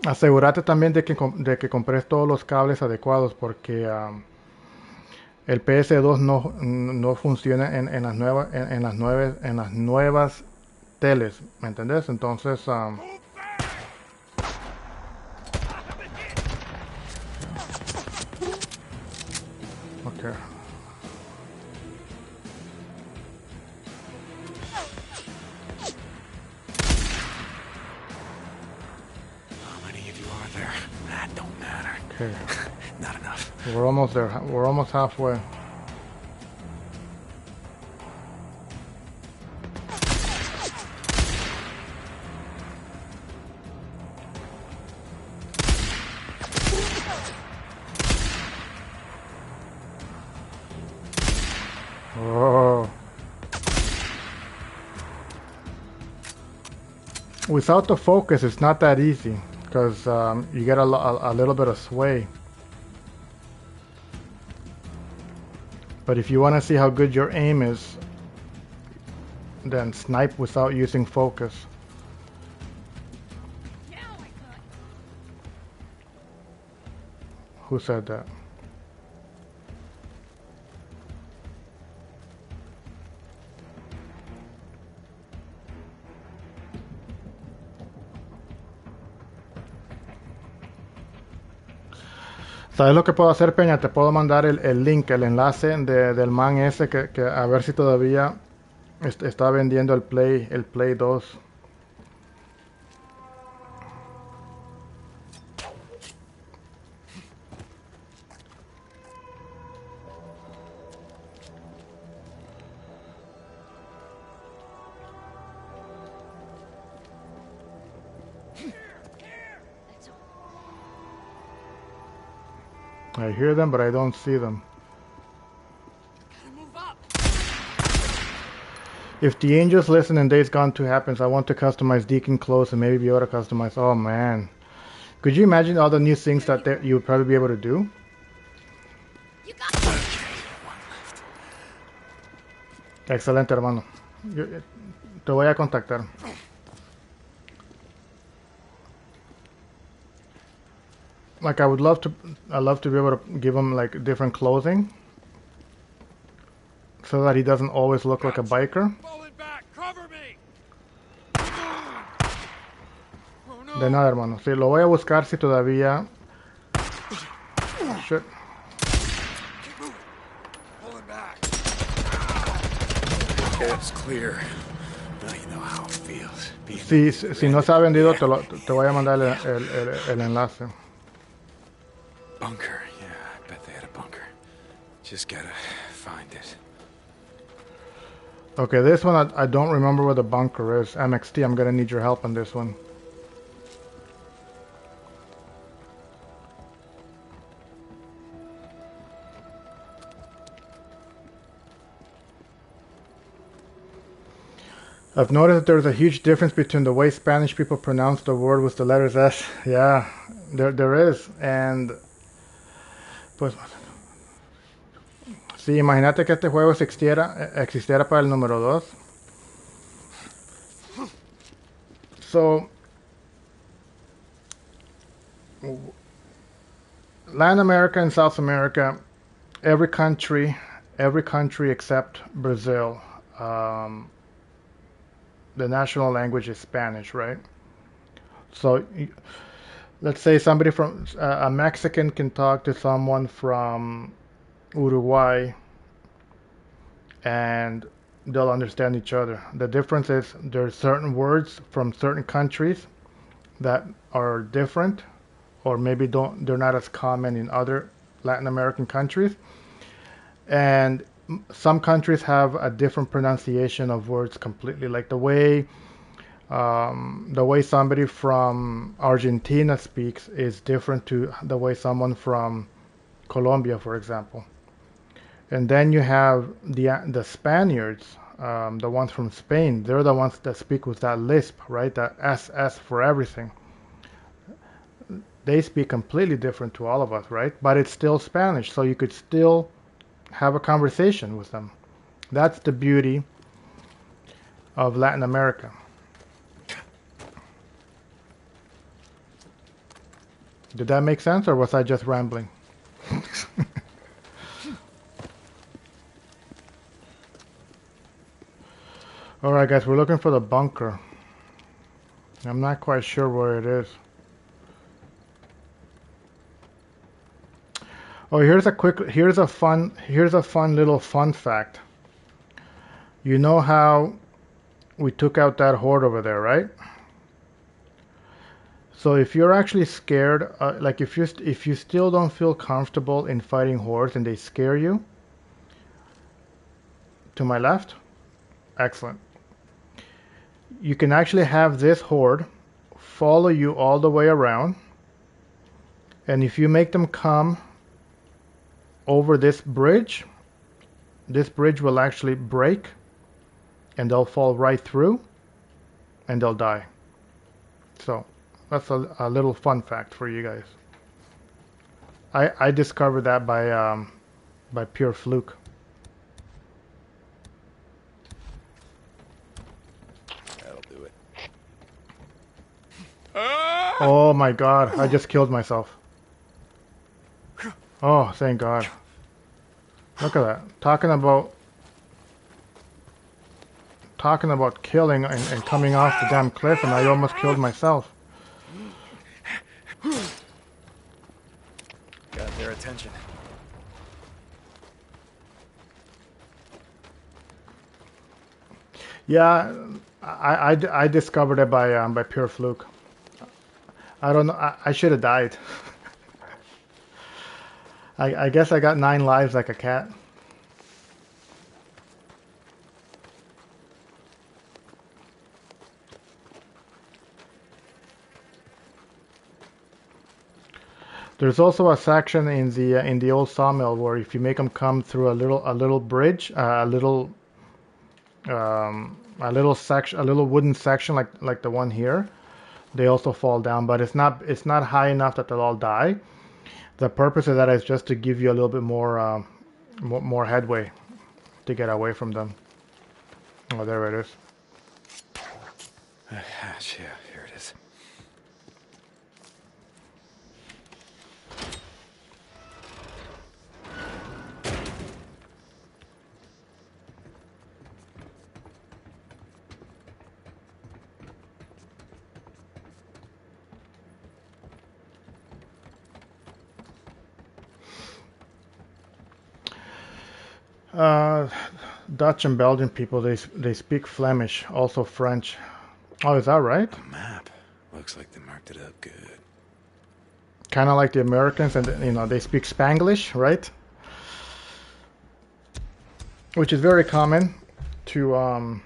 Asegúrate también de que compres todos los cables adecuados, porque el PS2 no funciona en las nuevas teles, ¿me entendés? Entonces, okay. That don't matter. Okay. Not enough. We're almost there. We're almost halfway. Oh. Without the focus, it's not that easy, because you get a little bit of sway. But if you want to see how good your aim is, then snipe without using focus. Who said that? ¿Sabes lo que puedo hacer, Peña? Te puedo mandar el link, el enlace del man ese que a ver si todavía está vendiendo el Play 2. I hear them, but I don't see them. If the angels listen and Days Gone 2 happens, I want to customize Deacon clothes and maybe be able to customize. Oh man, could you imagine all the new things that you would probably be able to do? Excelente, hermano. Te voy a contactar. Like I'd love to be able to give him like different clothing, so that he doesn't always look like a biker. Falling back. Cover me. Oh, no. De nada, hermano. Sí, lo voy a buscar si todavía. Shit. Pulling back. It's clear. Now you know how it feels. Si no se ha vendido, te voy a mandar el enlace. Bunker. Yeah, I bet they had a bunker. Just gotta find it. Okay, this one I don't remember where the bunker is. MXT, I'm gonna need your help on this one. I've noticed that there's a huge difference between the way Spanish people pronounce the word with the letters S. Yeah, there is. And pues sí, imagínate que este juego existiera para el número 2. So Latin America and South America, every country except Brazil, the national language is Spanish, right? So let's say somebody from a Mexican can talk to someone from Uruguay and they'll understand each other. The difference is there's certain words from certain countries that are different, or maybe they're not as common in other Latin American countries. And some countries have a different pronunciation of words completely, like the way somebody from Argentina speaks is different to the way someone from Colombia, for example. And then you have the Spaniards, the ones from Spain. They're the ones that speak with that lisp, right? That SS for everything. They speak completely different to all of us, right? But it's still Spanish, so you could still have a conversation with them. That's the beauty of Latin America. Did that make sense, or was I just rambling? Alright guys, we're looking for the bunker. I'm not quite sure where it is. Oh, here's a fun little fun fact. You know how we took out that horde over there, right? So if you're actually scared, like if you still don't feel comfortable in fighting hordes and they scare you, to my left, excellent. You can actually have this horde follow you all the way around, and if you make them come over this bridge will actually break and they'll fall right through and they'll die. So that's a little fun fact for you guys. I discovered that by pure fluke. That'll do it. Oh my god, I just killed myself. Oh, thank God. Look at that. Talking about killing and coming off the damn cliff, and I almost killed myself. Got their attention. Yeah, I discovered it by pure fluke. I don't know. I should have died. I guess I got 9 lives like a cat. There's also a section in the old sawmill where if you make them come through a little bridge, a little section, a little wooden section like the one here, they also fall down. But it's not high enough that they'll all die. The purpose of that is just to give you a little bit more headway to get away from them. Oh, there it is. Yeah, here it is. Dutch and Belgian people, they speak Flemish, also French. Oh, is that right? A map. Looks like they marked it up good. Kind of like the Americans, and they speak Spanglish, right? Which is very common to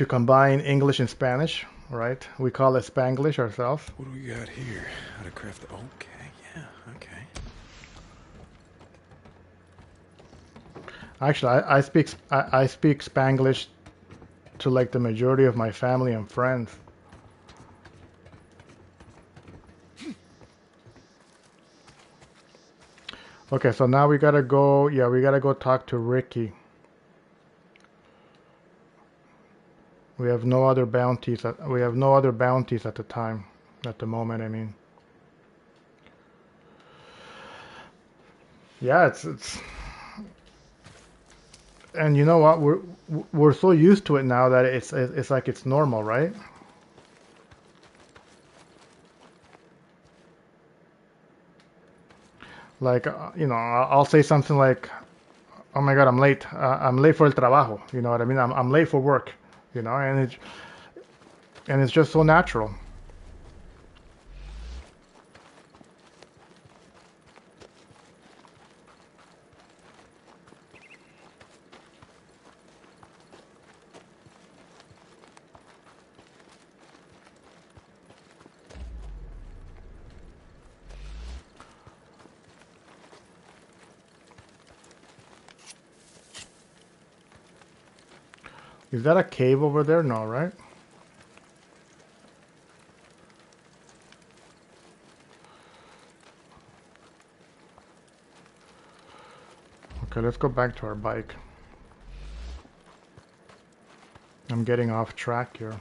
combine English and Spanish, right? We call it Spanglish ourselves. What do we got here? How to craft the... Okay, yeah, okay. Actually, I speak Spanglish to like the majority of my family and friends. Okay, so now we gotta go. Yeah, we gotta go talk to Ricky. We have no other bounties. We have no other bounties at the time. At the moment, I mean. Yeah, it's. And you know what? We're so used to it now that it's like it's normal, right? Like you know, I'll say something like, "Oh my God, I'm late. I'm late for el trabajo." You know what I mean? I'm late for work. You know, and it's just so natural. Is that a cave over there? No, right? Okay, let's go back to our bike. I'm getting off track here.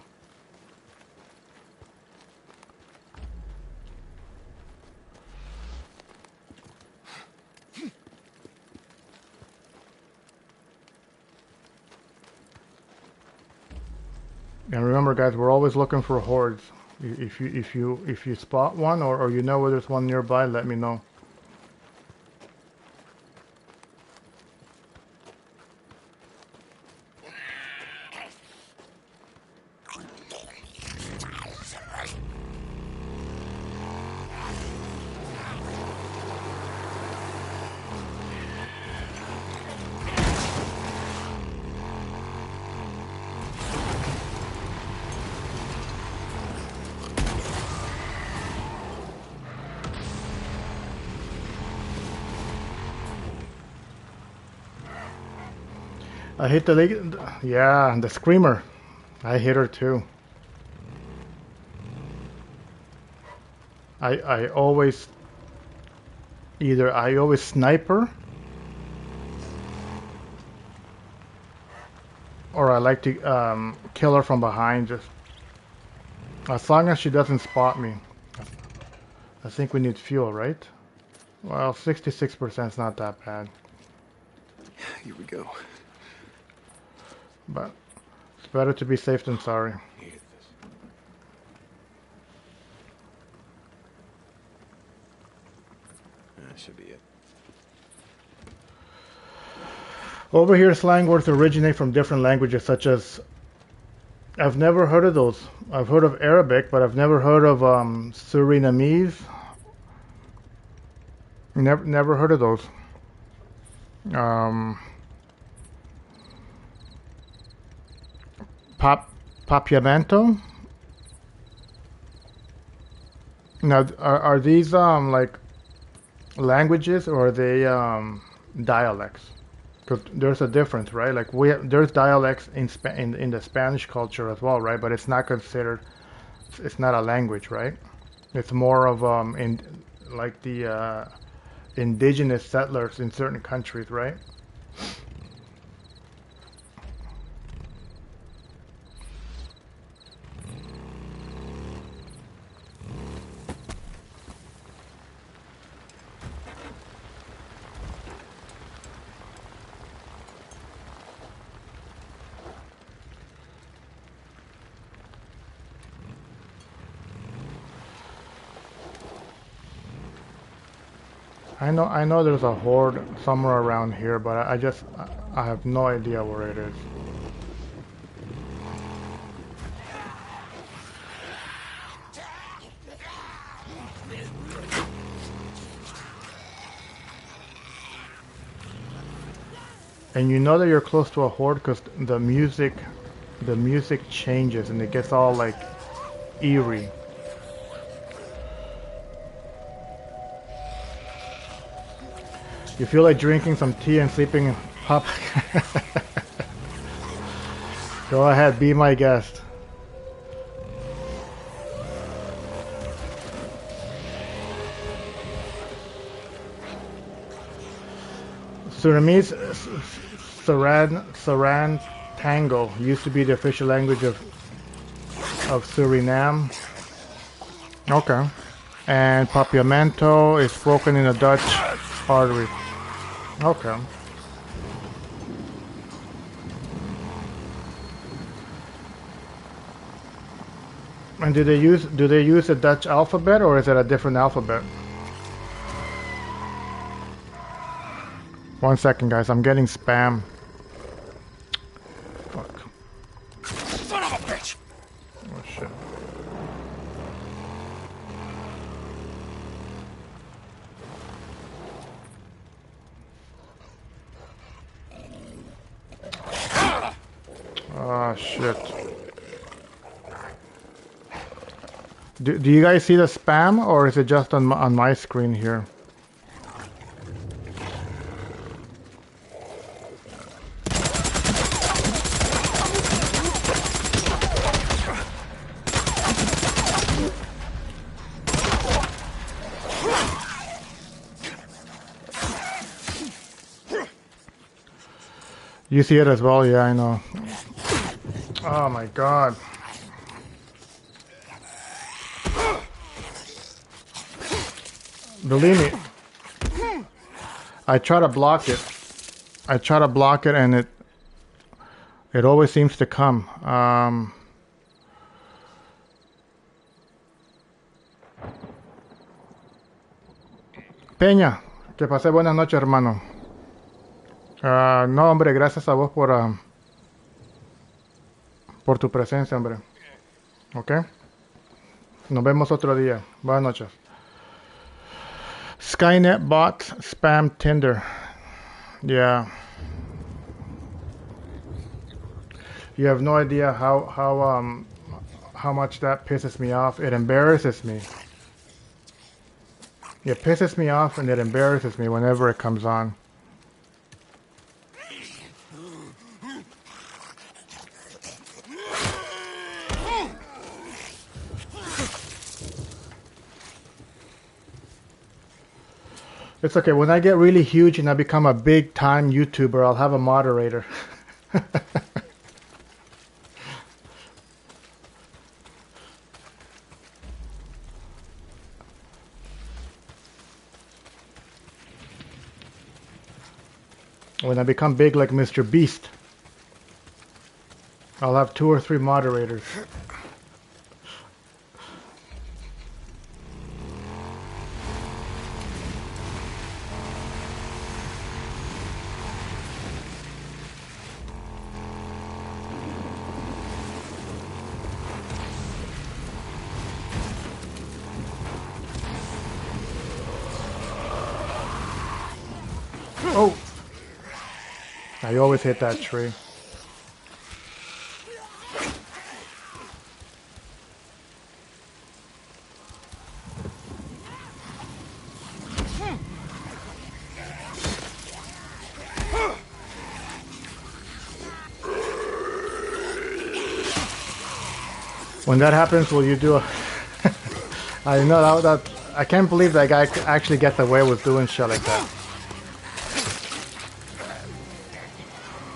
And remember, guys, we're always looking for hordes. If you spot one or you know where there's one nearby, let me know. I hit the lady. Yeah, the screamer. I hit her too. I always I always snipe her, or I like to kill her from behind, just as long as she doesn't spot me. I think we need fuel, right? Well, 66% is not that bad, Here we go. but it's better to be safe than sorry. Here, get this. That should be it. Over here, slang words originate from different languages, such as I've never heard of those. I've heard of Arabic, but I've never heard of Surinamese. Never heard of those. Papiamento. Now, are these like languages or are they dialects? Because there's a difference, right? Like there's dialects in the Spanish culture as well, right? But it's not considered. It's not a language, right? It's more of in like the indigenous settlers in certain countries, right? I know there's a horde somewhere around here, but I have no idea where it is. And you know that you're close to a horde because the music changes and it gets all like eerie. You feel like drinking some tea and sleeping hop. Go ahead, be my guest. Surinamese Saran Tango used to be the official language of Suriname. Okay. And Papiamento is spoken in the Dutch artery. Okay. And do they use the Dutch alphabet or is it a different alphabet? 1 second, guys. I'm getting spam. Fuck. Son of a bitch! Oh shit. Ah shit. Do you guys see the spam or is it just on my screen here? You see it as well? Yeah, I know. Oh my god. Believe me, I try to block it. I try to block it and it always seems to come. Peña, que pase buenas noches, hermano. No, hombre, gracias a vos por tu presencia, hombre. ¿Ok? Nos vemos otro día. Buenas noches. Skynet bots spam Tinder. Yeah. You have no idea how much that pisses me off. It embarrasses me. It pisses me off and it embarrasses me whenever it comes on. It's okay. When I get really huge and I become a big time YouTuber, I'll have a moderator. When I become big like Mr. Beast, I'll have 2 or 3 moderators. Oh! I always hit that tree. When that happens, will you do a... I know that I can't believe that guy actually gets away with doing shit like that.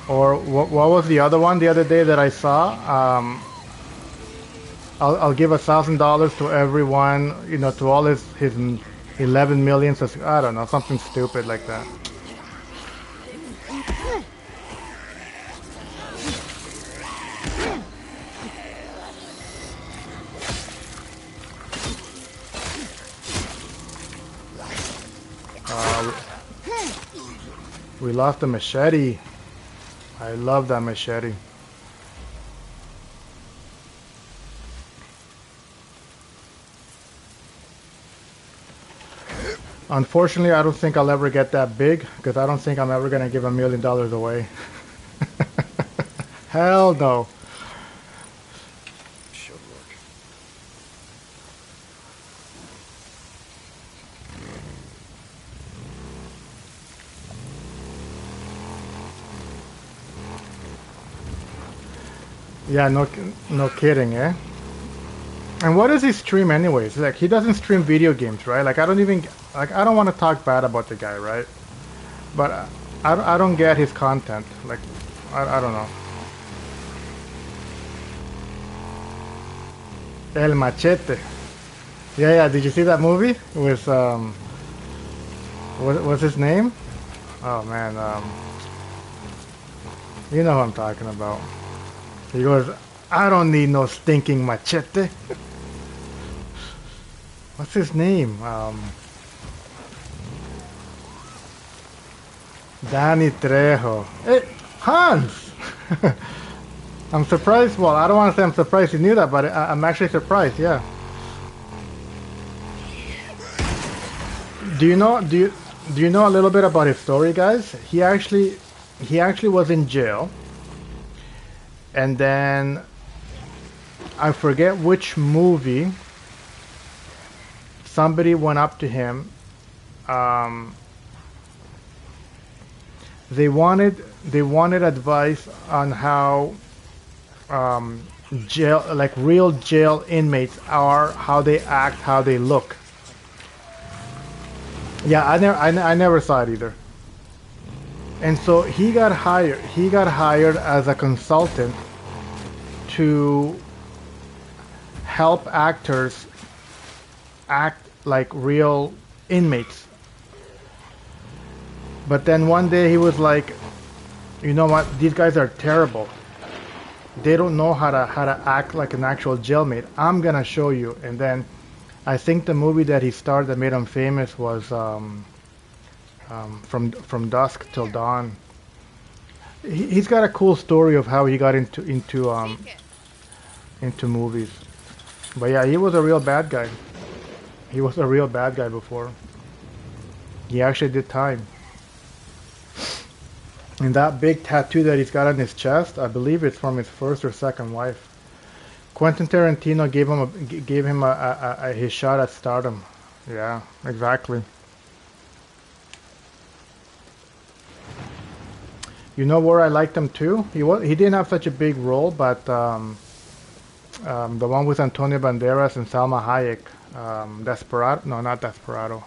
Or what was the other one the other day that I saw? I'll give $1,000 to everyone, you know, to all his 11 million. I don't know, something stupid like that. We lost the machete. I love that machete. Unfortunately, I don't think I'll ever get that big because I don't think I'm ever gonna give $1 million away. Hell no. Should work. Yeah, no kidding, eh? And what does he stream anyways? Like he doesn't stream video games, right? Like I don't want to talk bad about the guy, right? But I don't get his content. Like I don't know. El Machete. Yeah. Did you see that movie with what's his name? Oh man, you know who I'm talking about. He goes, I don't need no stinking machete. What's his name? Danny Trejo. Hey, Hans! I'm surprised. Well, I don't want to say I'm surprised you knew that, but I'm actually surprised. Yeah. Do you know a little bit about his story, guys? He actually was in jail, and then I forget which movie. Somebody went up to him. They wanted advice on how jail, like real jail inmates are, how they act, how they look. Yeah, I never saw it either. And so he got hired. He got hired as a consultant to help actors act like real inmates. But then one day he was like, you know what, these guys are terrible. They don't know how to act like an actual jailmate. I'm gonna show you. And then I think the movie that he starred that made him famous was From Dusk Till Dawn. He's got a cool story of how he got into movies. But yeah, he was a real bad guy. He was a real bad guy before. He actually did time. And that big tattoo that he's got on his chest, I believe it's from his first or second wife. Quentin Tarantino gave him his shot at stardom. Yeah, exactly. You know where I liked him too? He didn't have such a big role, but the one with Antonio Banderas and Salma Hayek, Desperado. No, not Desperado.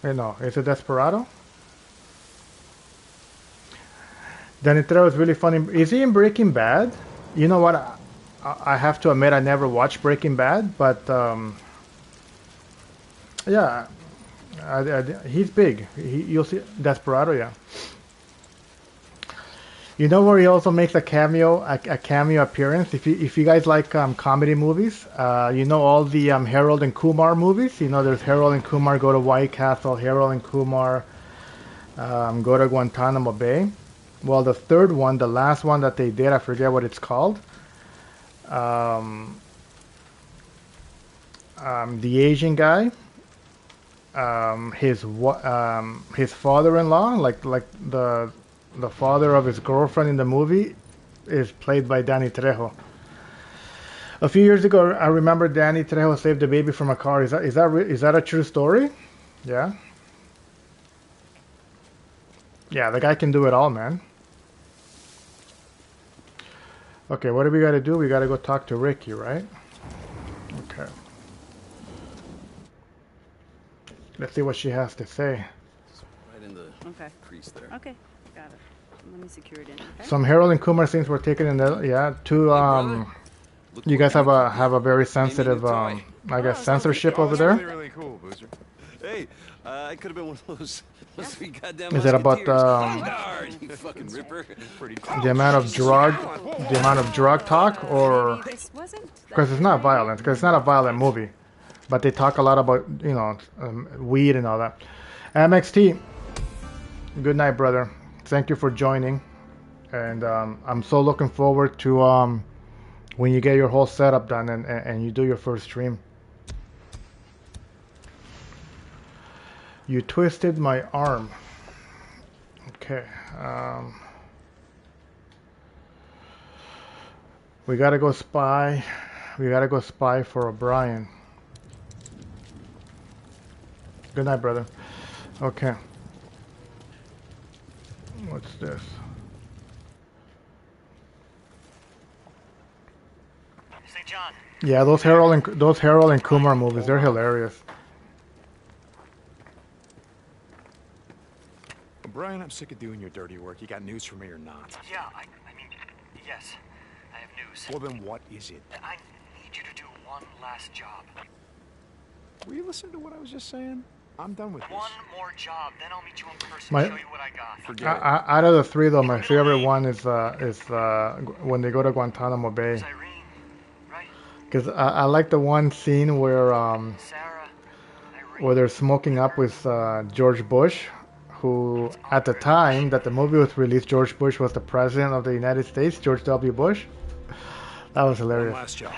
No, is it Desperado? Danny Trejo is really funny. Is he in Breaking Bad? You know what? I have to admit I never watched Breaking Bad, but yeah, he's big. You'll see Desperado, yeah. You know where he also makes a cameo appearance? If you guys like comedy movies, you know all the Harold and Kumar movies. You know there's Harold and Kumar Go to White Castle, Harold and Kumar Go to Guantanamo Bay. Well, the third one, the last one that they did, I forget what it's called. The Asian guy, his father-in-law, like the father of his girlfriend in the movie, is played by Danny Trejo. A few years ago, I remember Danny Trejo saved a baby from a car. Is that a true story? Yeah. Yeah, the guy can do it all, man. Okay, what do we got to do? We got to go talk to Ricky, right? Okay. Let's see what she has to say. Right in the crease there. Okay, got it. Let me secure it in. Okay? Some Harold and Kumar scenes were taken in the you guys have a very sensitive I guess censorship over there. Really cool, Boozer. Hey, I could have been one of those three goddamn Is it about you fucking ripper. the amount of drug talk, or because it's not violent, because it's not a violent movie, but they talk a lot about weed and all that. MXT, good night, brother. Thank you for joining, and I'm so looking forward to when you get your whole setup done and you do your first stream. You twisted my arm. Okay. We gotta go spy. We gotta go spy for O'Brien. Good night, brother. Okay. What's this? St. John. Yeah, those Harold and Kumar movies, they're hilarious. Brian, I'm sick of doing your dirty work. You got news for me or not? Yeah, I mean, yes, I have news. Well, then what is it? I need you to do one last job. Will you listen to what I was just saying? I'm done with this. One more job, then I'll meet you in person My- and show you what I got. Forget it. Out of the three, though, my favorite one is when they go to Guantanamo Bay. It's Irene, right? Because I like the one scene where Sarah, Irene. where they're smoking up with George Bush, who at the time that the movie was released, George Bush was the president of the United States, George W. Bush. That was One hilarious. last job.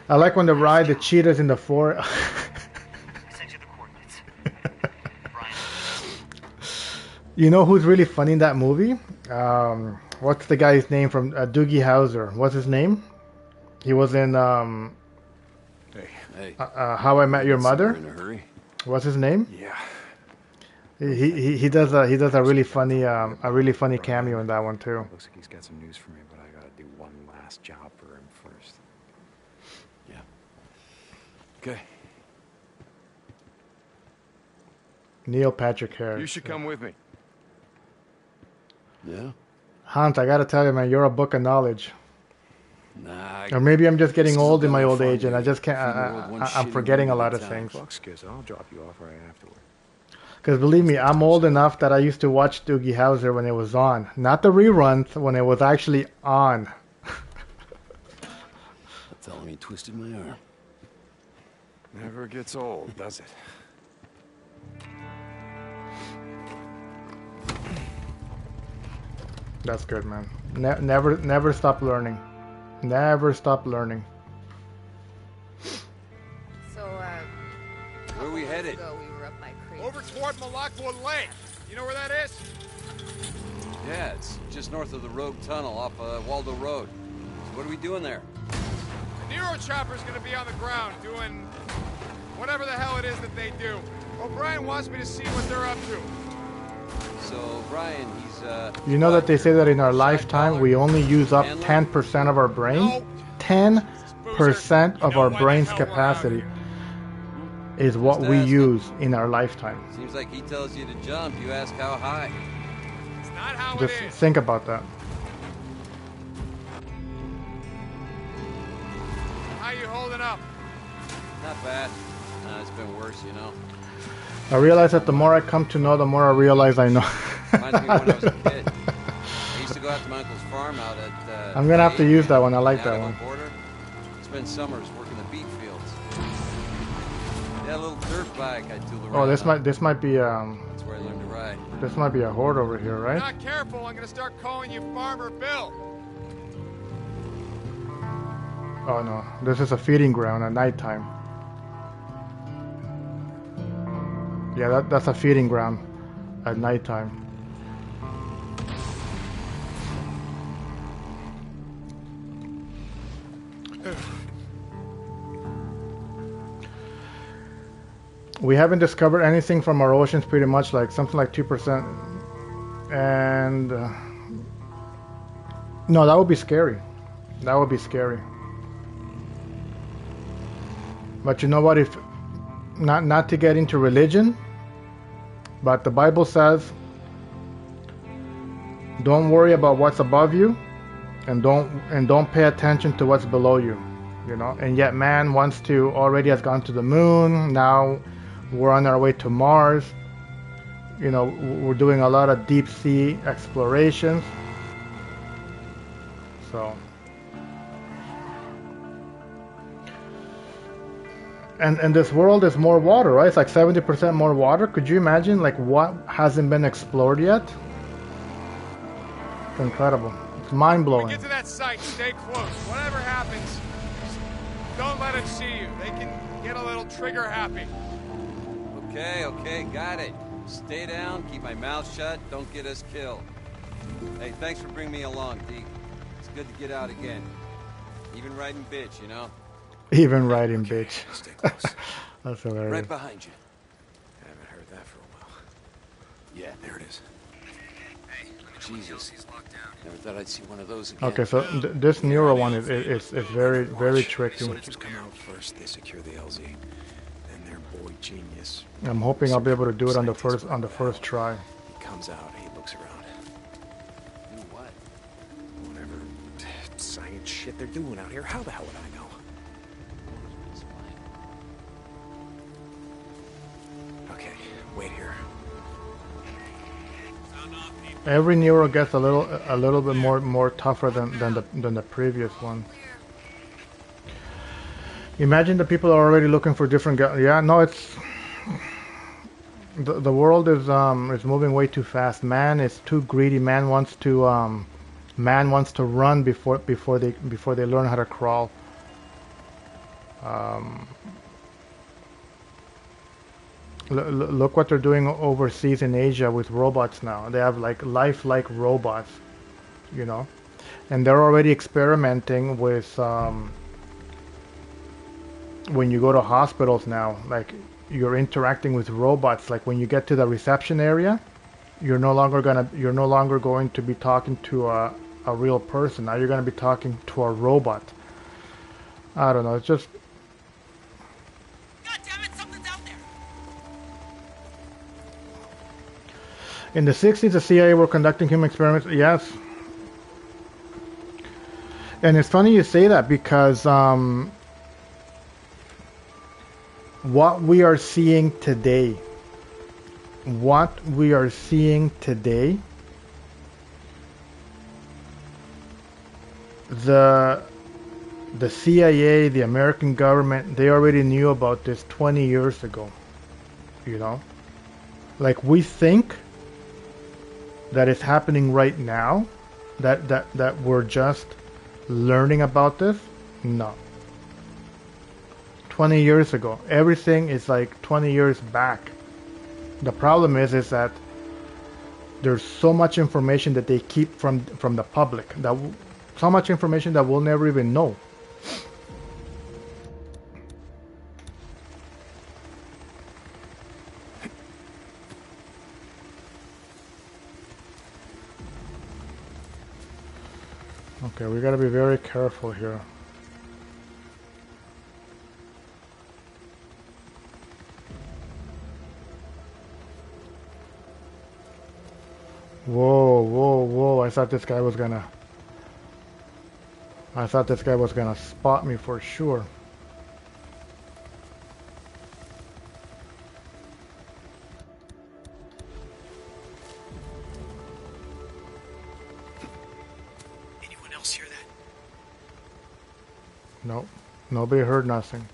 I like when they ride the cheetahs in the forest. I sent you the coordinates. Brian. You know who's really funny in that movie? What's the guy's name from Doogie Howser? What's his name? He was in Hey. How I Met Your Mother. In a hurry. What's his name? Yeah. He does a really funny cameo in that one too. Looks like he's got some news for me, but I gotta do one last job for him first. Yeah. Okay. Neil Patrick Harris. You should come with me. Yeah? Hans, I gotta tell you, man, you're a book of knowledge. Nah. Or maybe I'm just getting Still old in my gonna old find age, and you. I just can't. Feed the world one I'm shitty forgetting a movie lot at of a time. things. Fuck Skiz, I'll drop you off right afterward. Because believe me, I'm old enough that I used to watch Doogie Howser when it was on, not the reruns, when it was actually on. Tell him he twisted my arm. Never gets old, does it? That's good, man. Never stop learning. Never stop learning. So, Where we headed? ago we were up by creek. Over toward Malakwa Lake. You know where that is? Yeah, it's just north of the Rogue Tunnel off Waldo Road. So what are we doing there? The Nero chopper's gonna be on the ground doing whatever the hell it is that they do. O'Brien wants me to see what they're up to. So, Brian, he's, You know that they say that in our lifetime we only use up 10% of our brain? No. 10% of You know our why the brain's hell we're out capacity here. is what Just we asking. use in our lifetime. Seems like he tells you to jump. You ask how high. It's not how Just it is. think about that. How you holding up? Not bad. It's been worse, you know. I realize that the more I come to know, the more I realize I know. Reminds me of when I was a kid. I used to go out to my uncle's farm out at... I'm gonna have to use that one. I like the that Idaho one. border. Spend summers working the beet fields. Yeah, a little dirt bike I tooled around. Oh, this on. might be That's where I learned to ride. this might be a horde over here, If right? you're not careful, I'm gonna start calling you Farmer Bill. Oh no, this is a feeding ground at nighttime. Yeah, that's a feeding ground at nighttime. We haven't discovered anything from our oceans, pretty much, like something like 2%. And no, that would be scary. That would be scary. But you know what? If not to get into religion, but the Bible says, don't worry about what's above you, and don't pay attention to what's below you. You know. And yet man already has gone to the moon. Now we're on our way to Mars. You know, we're doing a lot of deep sea explorations. So. And this world is more water, right? It's like 70% more water. Could you imagine, like, what hasn't been explored yet? It's incredible. It's When mind-blowing. we get to that site, stay close. Whatever happens, don't let them see you. They can get a little trigger happy. Okay, got it. Stay down, keep my mouth shut, don't get us killed. Hey, thanks for bringing me along, Deke. It's good to get out again. Even riding bitch, you know? Even riding bitch. Stay close. That's hilarious. Right behind you. Haven't heard that for a while. Yeah, there it is. Jesus. Never thought I'd see one of those again. Okay, so this newer one is very tricky. Soldiers come out first, they secure the LZ. Then their boy genius. I'm hoping I'll be able to do it on the first try. He comes out, he looks around. Do what? Whatever science shit they're doing out here, how the hell would I know? Okay, wait here. Every Nero gets a little bit more tougher than the previous one. Imagine the people are already looking for different yeah, no, it's the world is moving way too fast. Man is too greedy. Man wants to run before they learn how to crawl. Look what they're doing overseas in Asia with robots now. They have like lifelike robots, you know, and they're already experimenting with when you go to hospitals now, like you're interacting with robots. Like when you get to the reception area, you're no longer going to be talking to a real person. Now you're going to be talking to a robot. I don't know. It's just. In the 60s, the CIA were conducting human experiments. Yes. And it's funny you say that because what we are seeing today, the CIA, the American government, they already knew about this 20 years ago, you know? Like we think that it's happening right now, that we're just learning about this. No. 20 years ago. Everything is like 20 years back. The problem is that there's so much information that they keep from the public, so much information that we'll never even know. Okay, we gotta be very careful here. Whoa, I thought this guy was gonna spot me for sure. Nope, nobody heard nothing.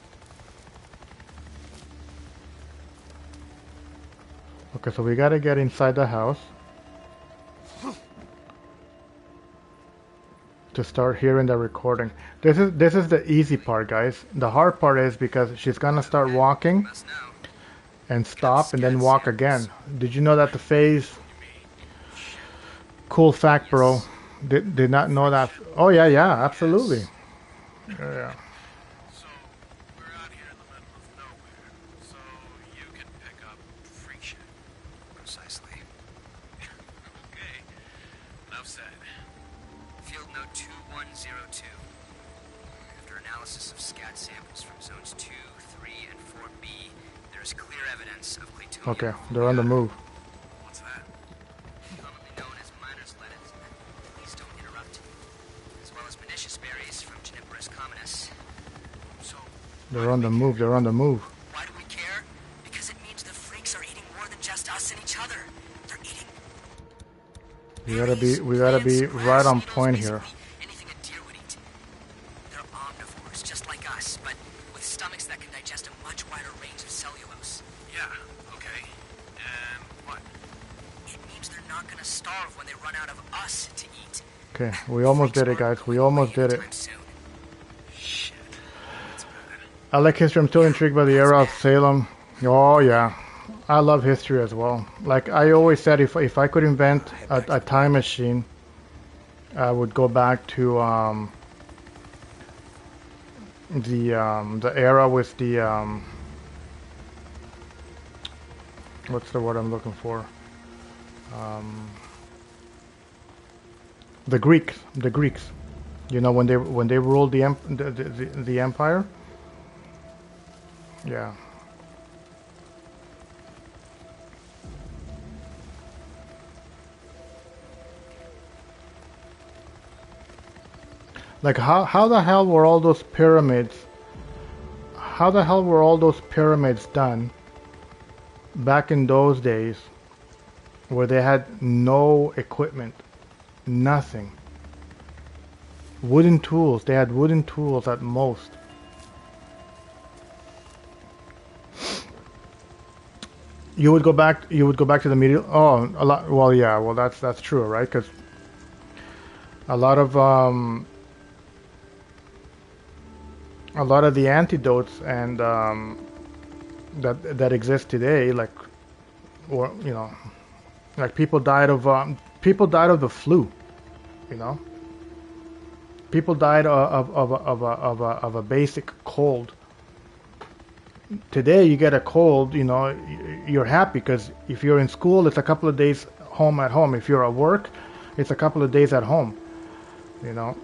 Okay, so we gotta get inside the house to start hearing the recording. This is the easy part, guys. The hard part is because she's gonna start walking and stop and then walk again. Did you know that the phase? Cool fact, bro. Did not know that. Oh yeah, absolutely. Yeah. So, we're out here in the middle of nowhere, so you can pick up freak shit. Precisely. Okay, enough said. Field note 2102. After analysis of scat samples from zones 2, 3, and 4B, there is clear evidence of Claytonian. Okay, they're on the move. What's that? Commonly known as miner's lettuce. Please don't interrupt. As well as pernicious berries from Juniperus communis. So, They're on the move. They're on the move. Why do we care? Because it means the freaks are eating more than just us and each other. They're eating. We gotta be right on point here. Anything a deer would eat. They're omnivores, just like us, but with stomachs that can digest a much wider range of cellulose. Yeah, okay. And what? It means they're not gonna starve when they run out of us to eat. Okay, we almost did it, guys. We almost did it. Shit. That's bad. I like history. I'm still intrigued by the era of Salem. Oh yeah, I love history as well. Like I always said, if I could invent a time machine, I would go back to the era with the what's the word I'm looking for? The Greeks. The Greeks. You know, when they ruled the empire. Yeah. Like how the hell were all those pyramids? How the hell were all those pyramids done back in those days where they had no equipment, nothing? Wooden tools. They had wooden tools at most. You would go back to the medieval. Oh, a lot. Well, yeah. Well, that's true, right? Because a lot of the antidotes and that exist today, like, or you know, like people died of the flu, you know. People died of a basic cold. Today, you get a cold, you know, you're happy because if you're in school, it's a couple of days home at home. If you're at work, it's a couple of days at home, you know.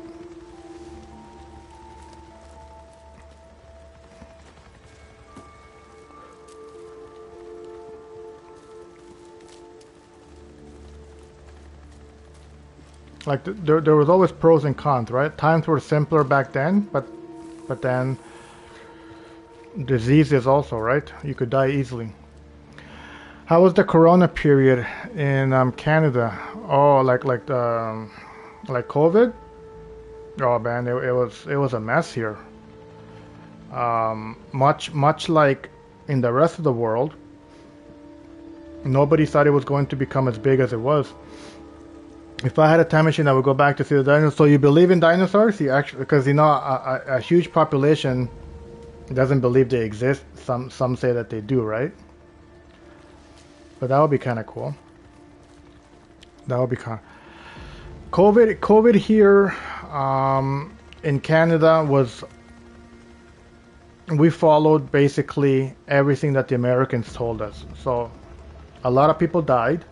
Like there was always pros and cons, right? Times were simpler back then, but then diseases also, right? You could die easily. How was the Corona period in Canada? Oh, like COVID? Oh man, it was a mess here. Much like in the rest of the world, nobody thought it was going to become as big as it was. If I had a time machine, I would go back to see the dinosaurs. So you believe in dinosaurs? You actually, because you know, a huge population doesn't believe they exist. Some say that they do, right? But that would be kind of cool. That would be kind of... COVID here in Canada was... We followed basically everything that the Americans told us. So a lot of people died.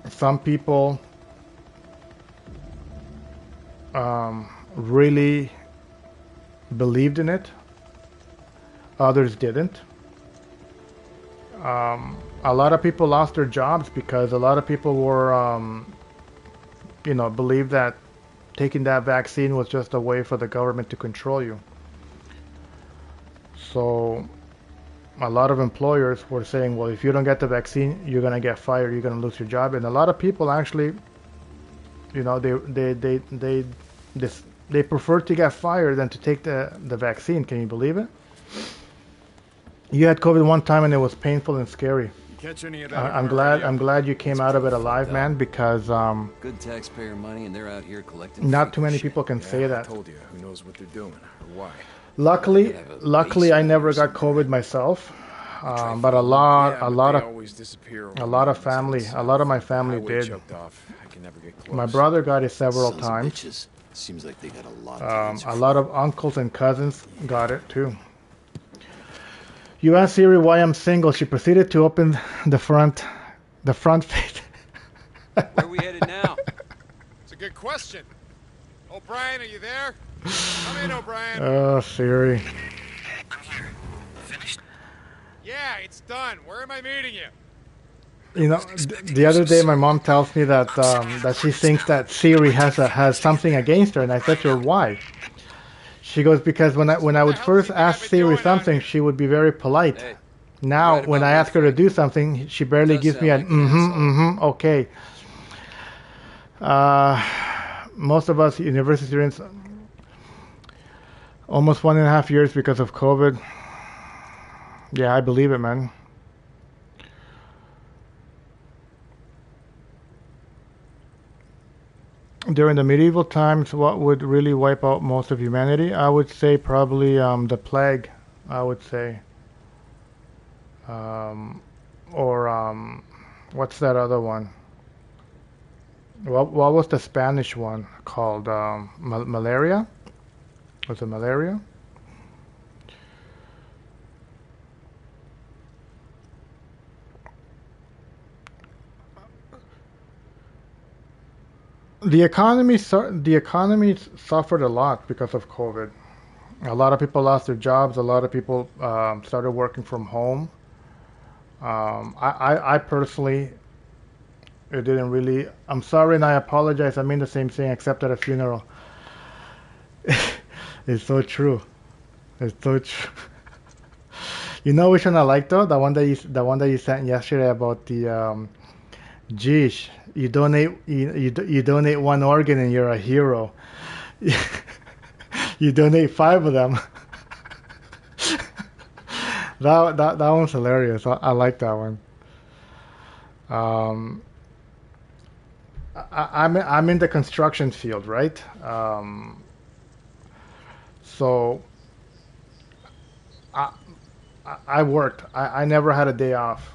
Some people really believed in it. Others didn't. A lot of people lost their jobs because a lot of people were, you know, believed that taking that vaccine was just a way for the government to control you. So a lot of employers were saying, well, if you don't get the vaccine, you're going to get fired, you're going to lose your job. And a lot of people actually, you know, they prefer to get fired than to take the vaccine. Can you believe it? You had COVID one time and it was painful and scary. Catch any of that? I'm glad you came out of it alive, man, because good taxpayer money and they're out here collecting. Not too many people can say that. I told you, who knows what they're doing or why. Luckily, I never got COVID myself, but a lot of my family did. My brother got it several times. Seems like they got a lot of uncles and cousins got it too. You asked Siri why I'm single. She proceeded to open the front page. Where are we headed now? It's a good question. O'Brien, are you there? Come in, O'Brien. Oh, Siri. I'm here. Finished? Yeah, it's done. Where am I meeting you? You know, the other day my mom tells me that that she thinks that Siri has something against her, and I said to her, why? She goes, because when I would first ask Siri something, she would be very polite. Hey, now, right when I ask her to do something, she barely gives me an okay. Most of us university students, almost 1.5 years because of COVID. Yeah, I believe it, man. During the medieval times, what would really wipe out most of humanity? I would say probably the plague, I would say. Or what's that other one? What was the Spanish one called? Malaria? Was it malaria? The economy suffered a lot because of COVID. A lot of people lost their jobs. A lot of people started working from home. I personally, it didn't really. I'm sorry and I apologize. I mean the same thing except at a funeral. It's so true. It's so true. You know which one I like though? The one that you sent yesterday about the geez, you donate one organ and you're a hero. You donate 5 of them. That one's hilarious. I like that one. Um, I'm in the construction field, right? So I I worked. I never had a day off.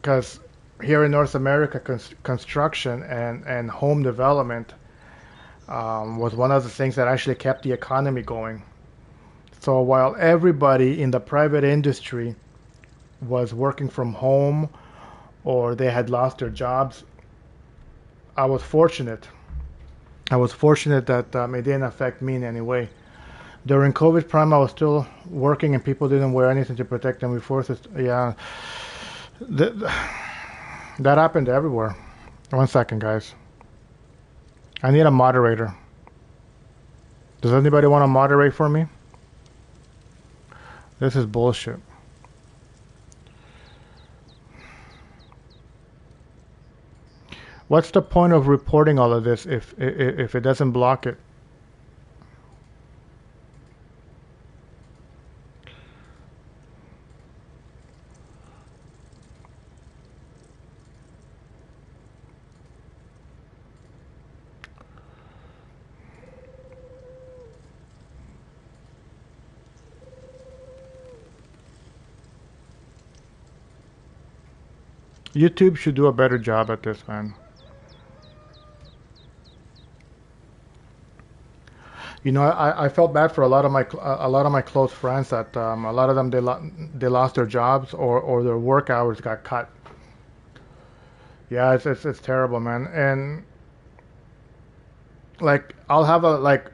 Because here in North America, construction and home development was one of the things that actually kept the economy going. So while everybody in the private industry was working from home or they had lost their jobs, I was fortunate. I was fortunate that it didn't affect me in any way. During COVID prime, I was still working and people didn't wear anything to protect them before. So, yeah, th- that happened everywhere. One second, guys. I need a moderator. Does anybody want to moderate for me? This is bullshit. What's the point of reporting all of this if it doesn't block it? YouTube should do a better job at this, man. You know, I felt bad for a lot of my close friends that a lot of them they lost their jobs or their work hours got cut. Yeah, it's terrible, man. And like I'll have a like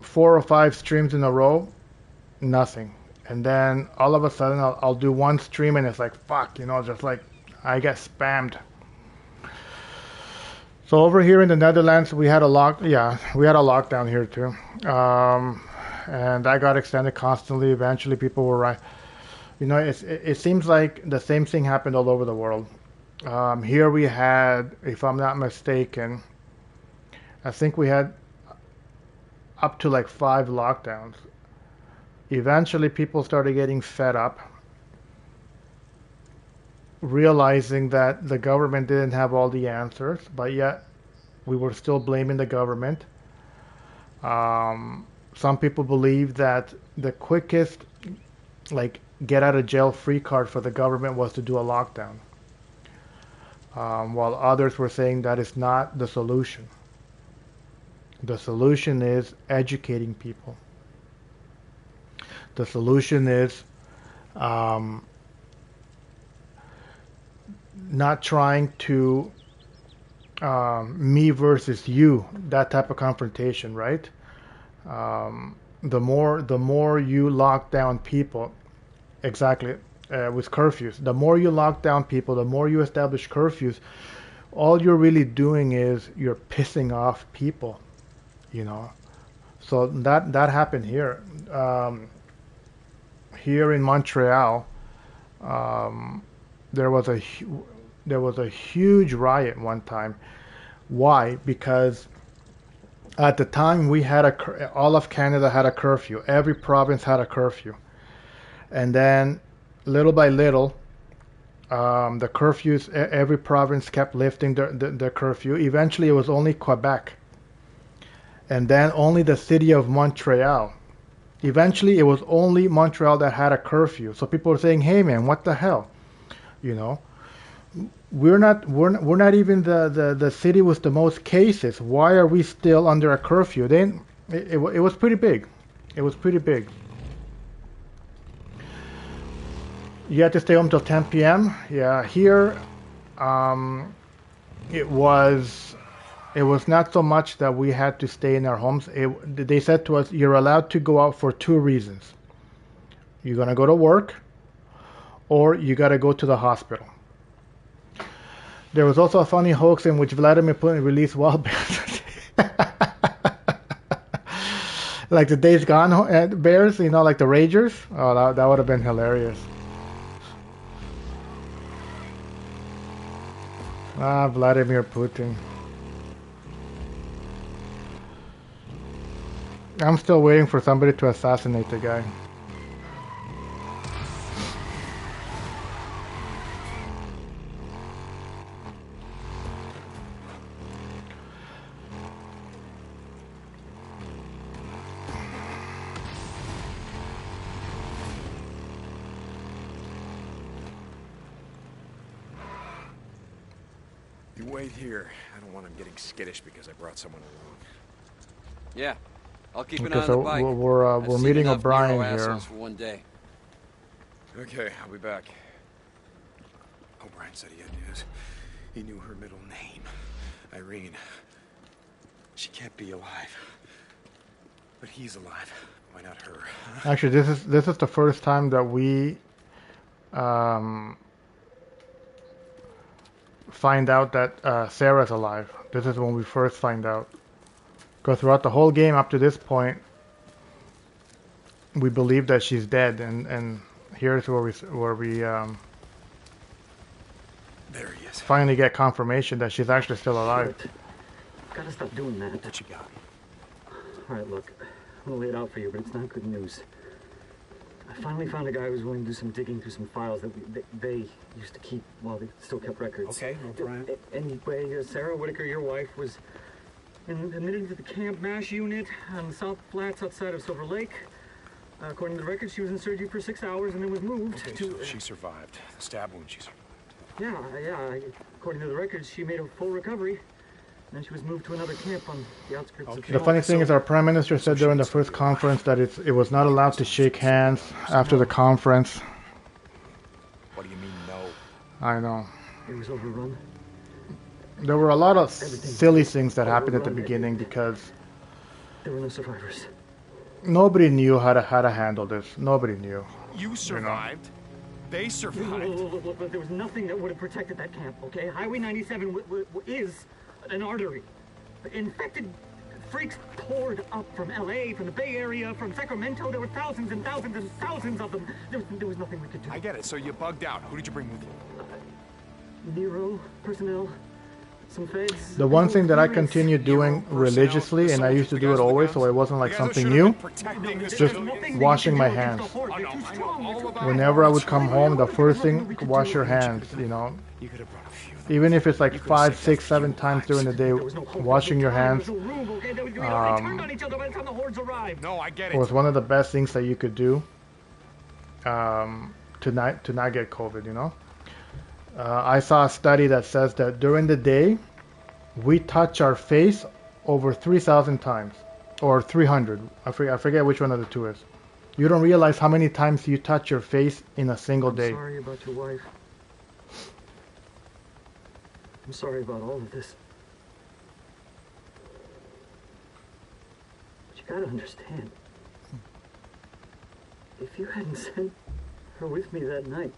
4 or 5 streams in a row, nothing, and then all of a sudden I'll do one stream and it's like fuck, just like I get spammed. So over here in the Netherlands, we had a lockdown here too, and that got extended constantly. Eventually, people were right. It seems like the same thing happened all over the world. Here we had, if I'm not mistaken, I think we had up to like 5 lockdowns. Eventually, people started getting fed up, realizing that the government didn't have all the answers, but yet we were still blaming the government. Some people believe that the quickest, like, get out of jail free card for the government was to do a lockdown, while others were saying that is not the solution. The solution is educating people. The solution is not trying to me versus you, that type of confrontation, right? The more you lock down people, exactly, with curfews, the more you lock down people, the more you establish curfews, all you're really doing is you're pissing off people, So that happened here. Here in Montreal, there was a huge riot one time. Why? Because at the time we had all of Canada had a curfew. Every province had a curfew, and then little by little, the curfews. Every province kept lifting the curfew. Eventually, it was only Quebec, and then only the city of Montreal Eventually, it was only Montreal that had a curfew. So people were saying, "Hey, man, what the hell?" You know, we're not even the city with the most cases. Why are we still under a curfew? Then it was pretty big. It was pretty big. You had to stay home till 10 p.m. Yeah, here, it was not so much that we had to stay in our homes. They said to us, "You're allowed to go out for two reasons. You're gonna go to work, or you gotta go to the hospital." There was also a funny hoax in which Vladimir Putin released wild bears. Like the Days Gone bears, you know, like the Ragers. Oh, that would have been hilarious. Ah, Vladimir Putin. I'm still waiting for somebody to assassinate the guy. You wait here. I don't want him getting skittish because I brought someone along. Yeah, I'll keep an eye Okay, on so the bike. we're meeting O'Brien here. For one day. Okay, I'll be back. O'Brien said he had news. He knew her middle name. Irene. She can't be alive. But he's alive. Why not her? Huh? Actually, this is the first time that we find out that Sarah's alive. This is when we first find out. Because throughout the whole game up to this point, we believe that she's dead, and here's where we There he is. finally get confirmation that she's actually still alive. Shit. Gotta stop doing that. What you got? Alright, look. I'm gonna lay it out for you, but it's not good news. I finally found a guy who was willing to do some digging through some files that they used to keep while they still kept records. Okay, O'Brien. Anyway, Sarah Whitaker, your wife, was admitted to the Camp MASH unit on the South Flats outside of Silver Lake. According to the records, she was in surgery for 6 hours and then was moved Okay, to... so she survived. The stab wound, she survived. Yeah. According to the records, she made a full recovery. Then she was moved to another camp on the outskirts of... The funny thing is, our Prime Minister said during the first conference that it was not allowed to shake hands after the conference. What do you mean, no? I know. It was overrun. There were a lot of silly things that happened at the beginning because There were no survivors. nobody knew how to handle this. Nobody knew. You survived. They survived. Look, there was nothing that would have protected that camp, okay? Highway 97 is an artery. Infected freaks poured up from LA, from the Bay Area, from Sacramento. There were thousands and thousands and thousands of them. There was nothing we could do. I get it. So you bugged out. Who did you bring with you? Nero, personnel, some feds. The one thing that I continued doing religiously, and I used to do it always, so it wasn't like something new, just washing my hands. Whenever I would come home, the first thing, wash your hands, you know. Even if it's like 5, 6, 7 times during the day, washing your hands No, I get was it. one of the best things that you could do to not get COVID, you know. I saw a study that says that during the day, we touch our face over 3,000 times, or 300. I forget which one of the two is. You don't realize how many times you touch your face in a single day. I'm sorry about your wife. I'm sorry about all of this. But you gotta understand. If you hadn't sent her with me that night,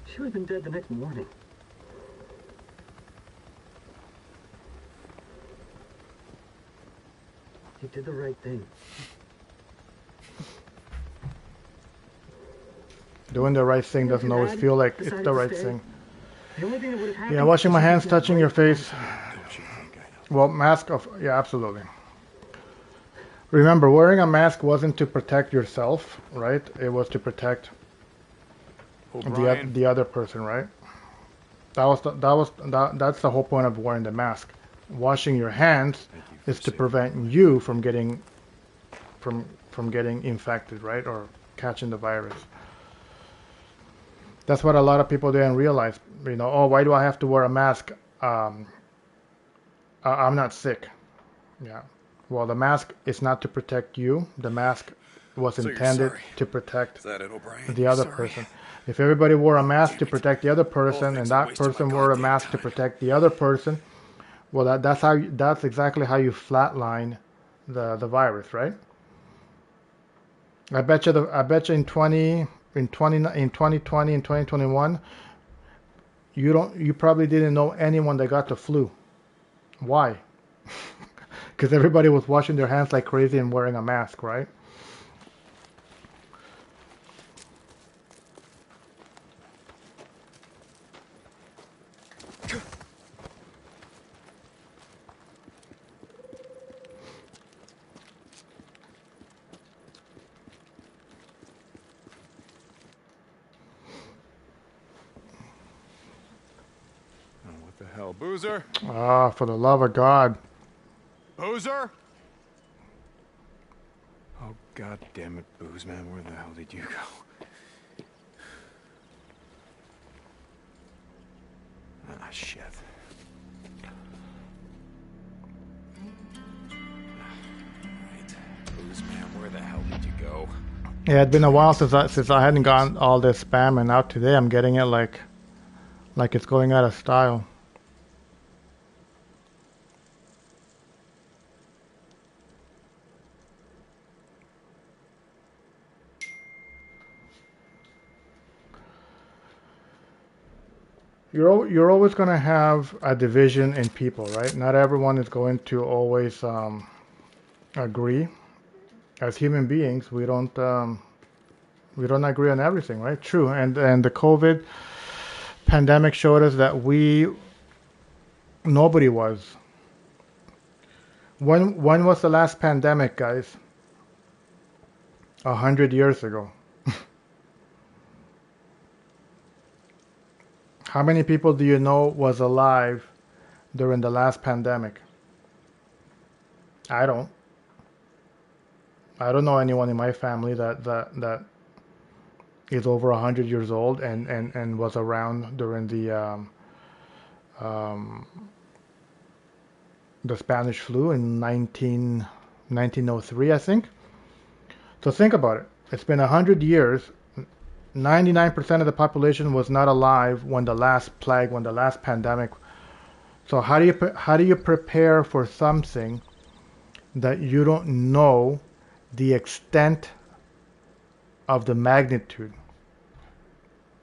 she would have been dead the next morning. You did the right thing. Doing the right thing doesn't always feel like it's the right thing. The only thing that would have happened... Yeah, washing my hands, touching your face. Well, mask off. Yeah, absolutely. Remember, wearing a mask wasn't to protect yourself, right? It was to protect the other person, right? That's the whole point of wearing the mask. Washing your hands is to prevent you from from getting infected, right, or catching the virus. That's what a lot of people didn't realize. You know, oh, why do I have to wear a mask? I'm not sick. Yeah. Well, the mask is not to protect you. The mask was intended to protect the other person. If everybody wore a mask to protect the other person, and that person wore a mask to protect the other person, well, that's exactly how you flatline the virus, right? I bet you in 2020 and 2021, you probably didn't know anyone that got the flu. Why? Because everybody was washing their hands like crazy and wearing a mask, right? Boozer? Ah, for the love of God. Boozer? Oh, God damn it, Booze Man, where the hell did you go? Ah, shit. Right. Booze Man, where the hell did you go? Yeah, it'd been a while since I hadn't gotten all this spam, and now today I'm getting it like it's going out of style. You're always going to have a division in people, right? Not everyone is going to always agree. As human beings, we don't agree on everything, right? True. And the COVID pandemic showed us that nobody was. When was the last pandemic, guys? 100 years ago. How many people do you know was alive during the last pandemic? I don't know anyone in my family that is over 100 years old and was around during the Spanish flu in 1903, I think. So think about it. It's been 100 years. 99% of the population was not alive when the last plague, when the last pandemic. So how do you prepare for something that you don't know the extent of the magnitude?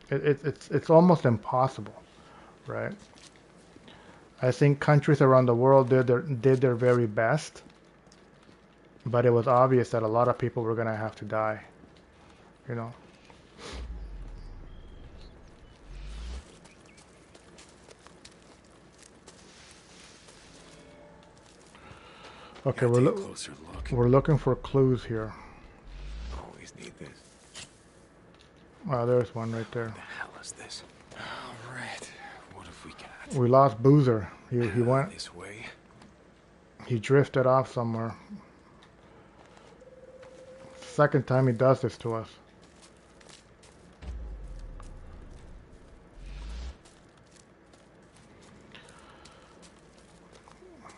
It's almost impossible, right? I think countries around the world did their very best, but it was obvious that a lot of people were going to have to die, you know. Okay, we're looking for clues here. Always need this. Oh, there's one right there. What the hell is this? All right. What have we got? We lost Boozer. He went this way. He drifted off somewhere. Second time he does this to us.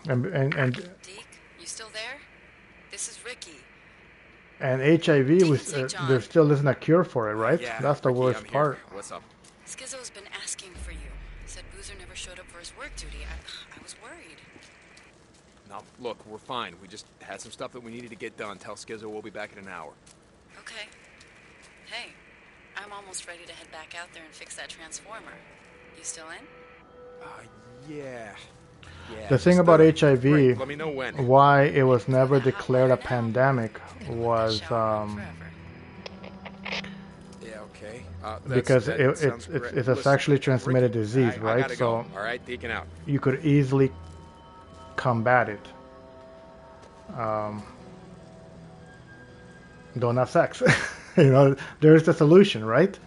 And Deke, you still there? This is Ricky. And HIV there still isn't a cure for it, right? Yeah, that's the Ricky, worst I'm part. Here. What's up? Skizzo's been asking for you. He said Boozer never showed up for his work duty. I was worried. No, look, we're fine. We just had some stuff that we needed to get done. Tell Skizzo we'll be back in an hour. Okay. Hey, I'm almost ready to head back out there and fix that transformer. You still in? Yeah. The thing about HIV, great. Let me know when. why it was never declared a pandemic was Okay. because it's a sexually transmitted disease, right? So go. All right, Deacon out. You could easily combat it. Don't have sex. You know, there's the solution, right?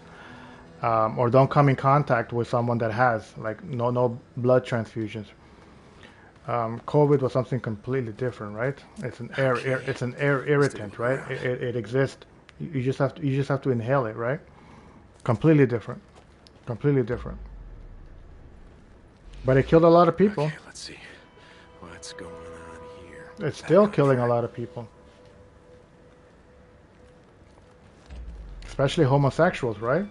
Or don't come in contact with someone that has, like, no blood transfusions. COVID was something completely different, right? It's an it's an air irritant, right? It exists. You just have to inhale it, right? Completely different. Completely different. But it killed a lot of people. Okay, let's see. What's going on here? It's still killing a lot of people. Especially homosexuals, right?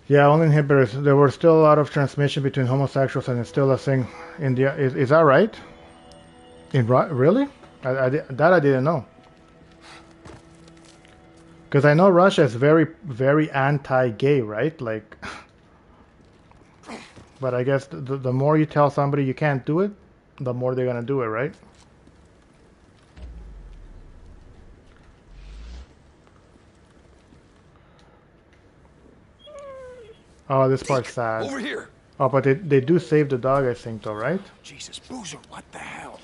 Yeah, on inhibitors, there were still a lot of transmission between homosexuals, and it's still a thing. India, is that right? Really? That I didn't know. Because I know Russia is very, very anti-gay, right? Like, but I guess the more you tell somebody you can't do it, the more they're gonna do it, right? Oh, this part's sad. Over here. Oh, but they do save the dog, I think, though, right? Jesus, Boozer, what the hell?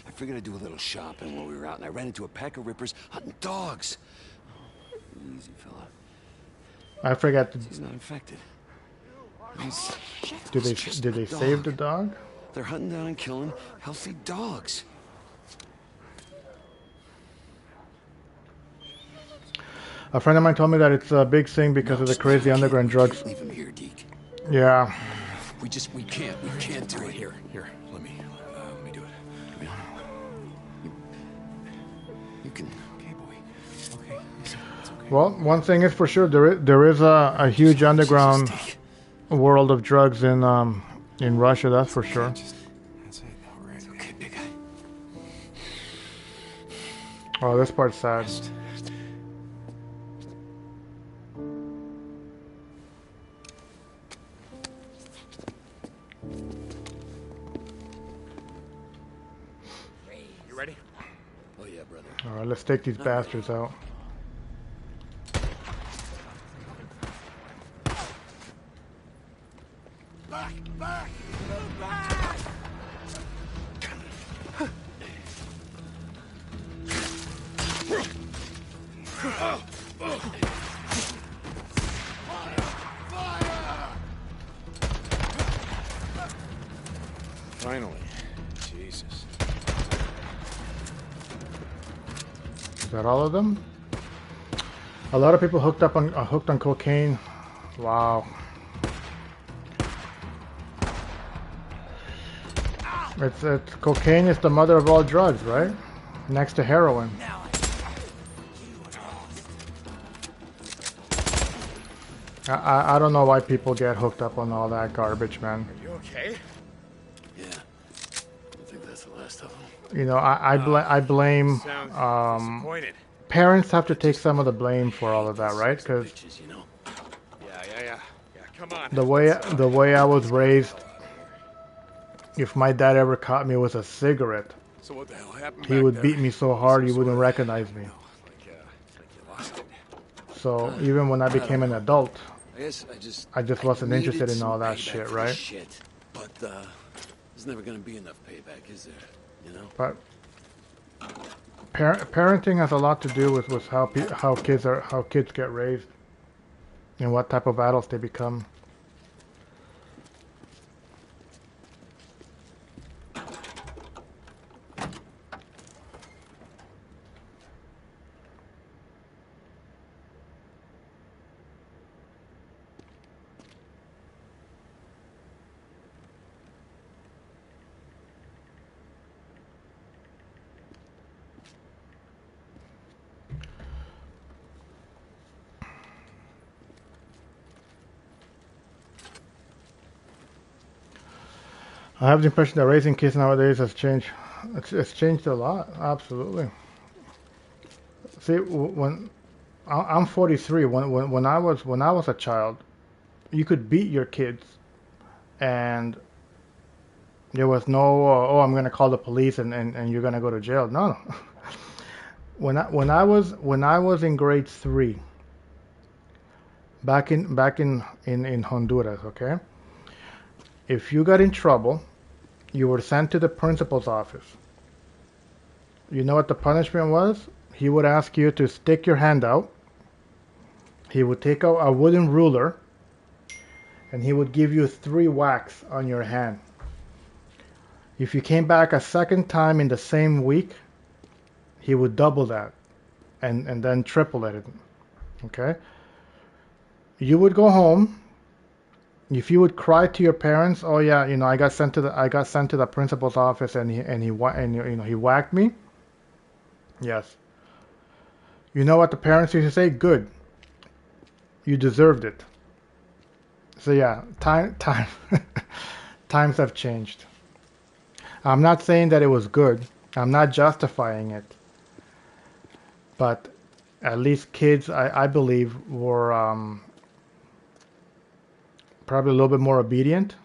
I figured I'd do a little shopping while we were out, and I ran into a pack of rippers hunting dogs. Easy, fella. I forgot to. He's not infected. Did they save the dog? They're hunting down and killing healthy dogs. A friend of mine told me that it's a big thing because of the crazy underground drugs. Leave him here, Deke. Yeah. We can't do it. Here, let me do it. Come on. You can. Okay, boy. Okay, it's okay. Well, one thing is for sure, there is a huge underground world of drugs in Russia. That's for sure. That's it. All right. Okay, big guy. Oh, this part's sad. You ready? Oh yeah, brother. All right, let's take these bastards out. Back! Move back! Finally. Jesus. Is that all of them? A lot of people hooked on cocaine. Wow. It's cocaine is the mother of all drugs, right? Next to heroin. I don't know why people get hooked up on all that garbage, man. You okay? Yeah. I think that's the last of them. You know, I blame. Disappointed. Parents have to take some of the blame for all of that, right? Because Bitches, you know. Yeah, come on. the way I was raised, if my dad ever caught me with a cigarette, So what the hell happened? he back would there? beat me so hard you wouldn't recognize me. It's like you lost it. So even when I became an adult, I just wasn't needed interested in some all that payback shit, for right? this shit. But there's never gonna be enough payback, is there? You know. But parenting has a lot to do with how kids get raised and what type of adults they become. I have the impression that raising kids nowadays has changed. It's changed a lot, absolutely. See, when I'm 43, when I was a child, you could beat your kids, and there was no oh, I'm gonna call the police and you're gonna go to jail. No. When I was in grade 3, back in Honduras, okay, if you got in trouble You were sent to the principal's office. You know what the punishment was? He would ask you to stick your hand out. He would take a wooden ruler and he would give you 3 whacks on your hand. If you came back a second time in the same week, he would double that and then triple it. Okay? You would go home. If you would cry to your parents, oh yeah, you know, I got sent to the principal's office and he whacked me. Yes. You know what the parents used to say? Good. You deserved it. So yeah, times have changed. I'm not saying that it was good. I'm not justifying it. But at least kids, I believe, were probably a little bit more obedient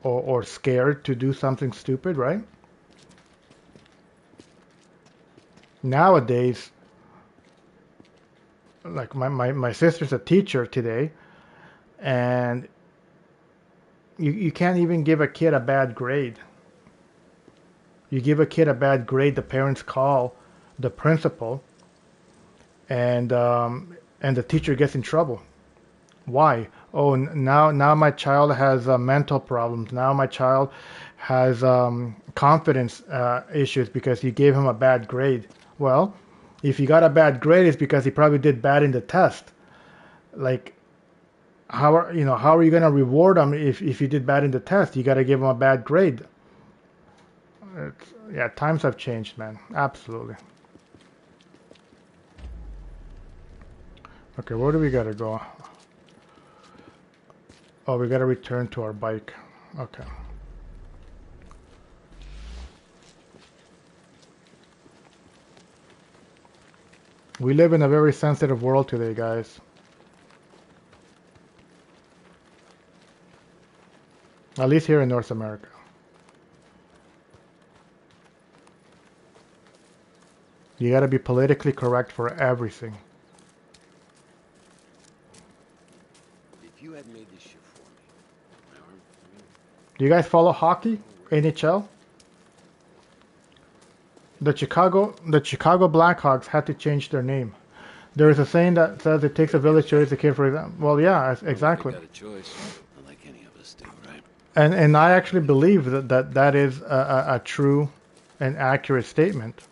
or scared to do something stupid, right? Nowadays, like my sister's a teacher today, and you can't even give a kid a bad grade. You give a kid a bad grade, the parents call the principal, and the teacher gets in trouble. Why? Oh, now my child has mental problems. Now my child has confidence issues because you gave him a bad grade. Well, if he got a bad grade, it's because he probably did bad in the test. Like, how are you going to reward him if he did bad in the test? You got to give him a bad grade. Yeah, times have changed, man. Absolutely. Okay, where do we got to go? Oh, we got to return to our bike. Okay. We live in a very sensitive world today, guys. At least here in North America. You gotta be politically correct for everything. If you had made this shit for me, Do you guys follow hockey? NHL? The Chicago Blackhawks had to change their name. There is a saying that says it takes a village to raise a kid, for example. Well, yeah, exactly. you got a choice, like any of us do, right? And I actually believe that is a true and accurate statement.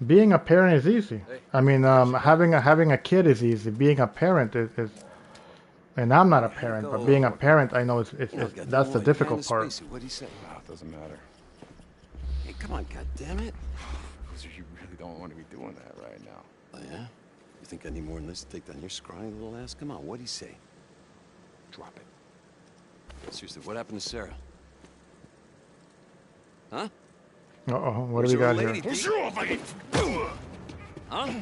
Being a parent is easy. I mean, having a kid is easy. Being a parent is and I'm not a parent, but being a parent, I know that's the difficult part. What'd he say? Oh, it doesn't matter. Hey, come on, goddammit. You really don't want to be doing that right now. Oh, yeah? You think I need more than this to take down your scrawny little ass? Come on, what'd he say? Drop it. Seriously, what happened to Sarah? Huh? Uh-oh, what do we got here? Huh?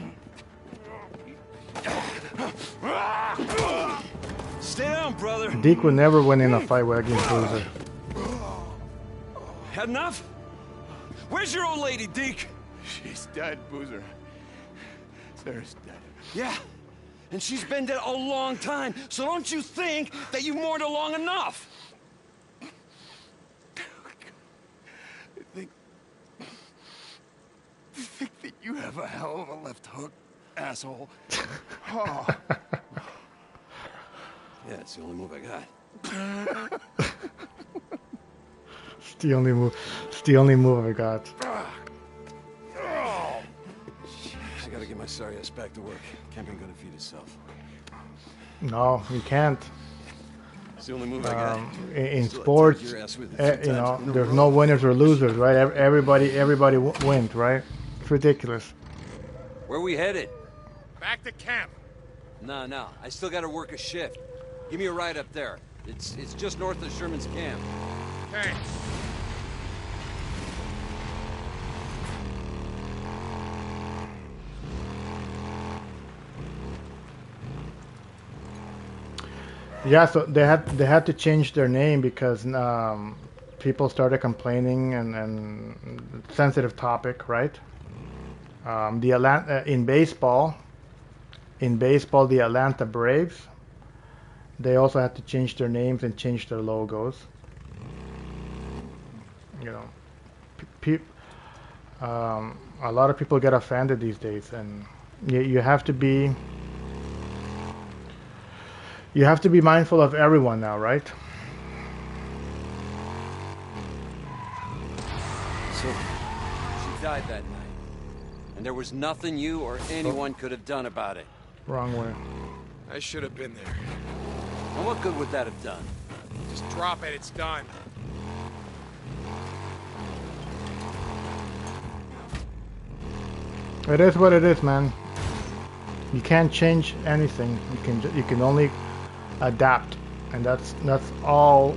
Stay down, brother. Deke would never win in a fight with against Boozer. Had enough? Where's your old lady, Deke? She's dead, Boozer. Sarah's dead. Yeah, and she's been dead a long time, so don't you think that you mourned her long enough? I think that you have a hell of a left hook, asshole. Oh. Yeah, it's the only move I got. It's the only move I got. I gotta get my sorry ass back to work. Camping gonna feed itself. No, you can't. It's the only move I got. In sports, there's no winners or losers, right? Everybody wins, right? It's ridiculous. Where we headed? Back to camp. No. I still gotta work a shift. Give me a ride up there. It's just north of Sherman's camp. Okay. Yeah, so they had to change their name because people started complaining, and sensitive topic, right? In baseball, the Atlanta Braves, they also had to change their names and change their logos. You know, a lot of people get offended these days, and you have to be mindful of everyone now, right? So, she died that night, and there was nothing you or anyone could have done about it. Wrong way. I should have been there. And what good would that have done? Just drop it, it's done. It is what it is, man. You can't change anything. You can only adapt, and that's all.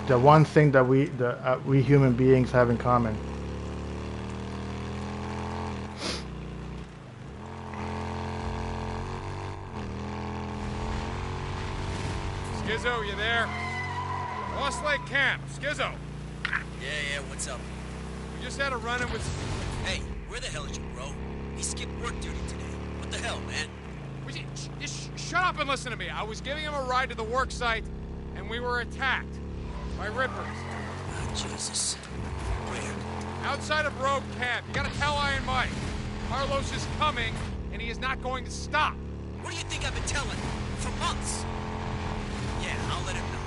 The one thing that we human beings have in common. Skizzo, you there? Lost Lake Camp, Skizzo. Yeah, what's up? We just had a run-in with... Hey, where the hell is you, bro? He skipped work duty today. What the hell, man? Just shut up and listen to me. I was giving him a ride to the work site, and we were attacked by rippers. Oh, Jesus. Where? Outside of Rogue Camp. You gotta tell Iron Mike. Carlos is coming, and he is not going to stop. What do you think I've been telling him? For months. Yeah, I'll let him know.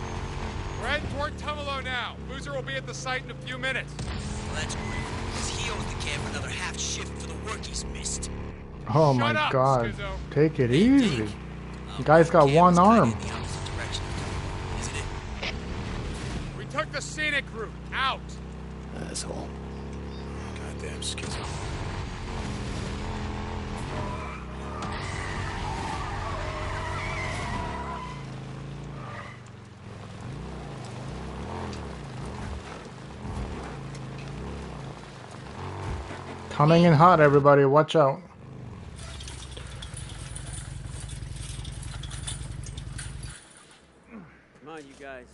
We're heading toward Tumalo now. Boozer will be at the site in a few minutes. Well, that's great, because he owes the camp another half shift for the work he's missed. Oh my God! Take it easy. The guy's got one arm. We took the scenic route out. Asshole. Goddamn Skizzo. Coming in hot, everybody. Watch out. Come on, you guys.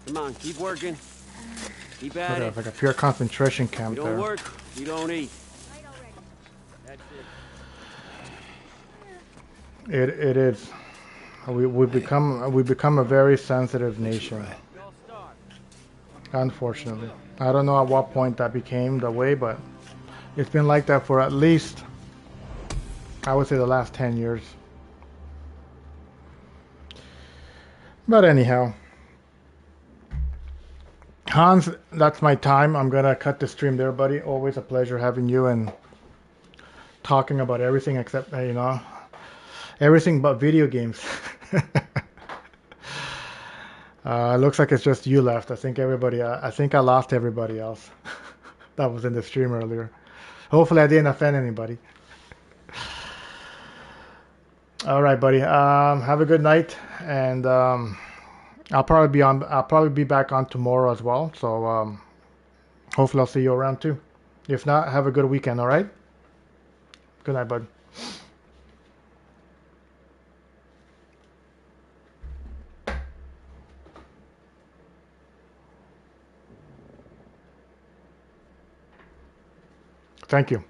Come on, keep working. Keep at Look it. at like a pure concentration camp We there. don't work, we don't eat. That's it. It is. We become a very sensitive nation. Unfortunately, I don't know at what point that became the way, but it's been like that for at least, I would say, the last 10 years. But anyhow, Hans, that's my time. I'm gonna cut the stream there, buddy. Always a pleasure having you and talking about everything except, everything but video games. Looks like it's just you left. I think I lost everybody else that was in the stream earlier. Hopefully I didn't offend anybody. All right, buddy. Have a good night, and I'll probably be back on tomorrow as well. So hopefully I'll see you around too. If not, have a good weekend. All right. Good night, bud. Thank you.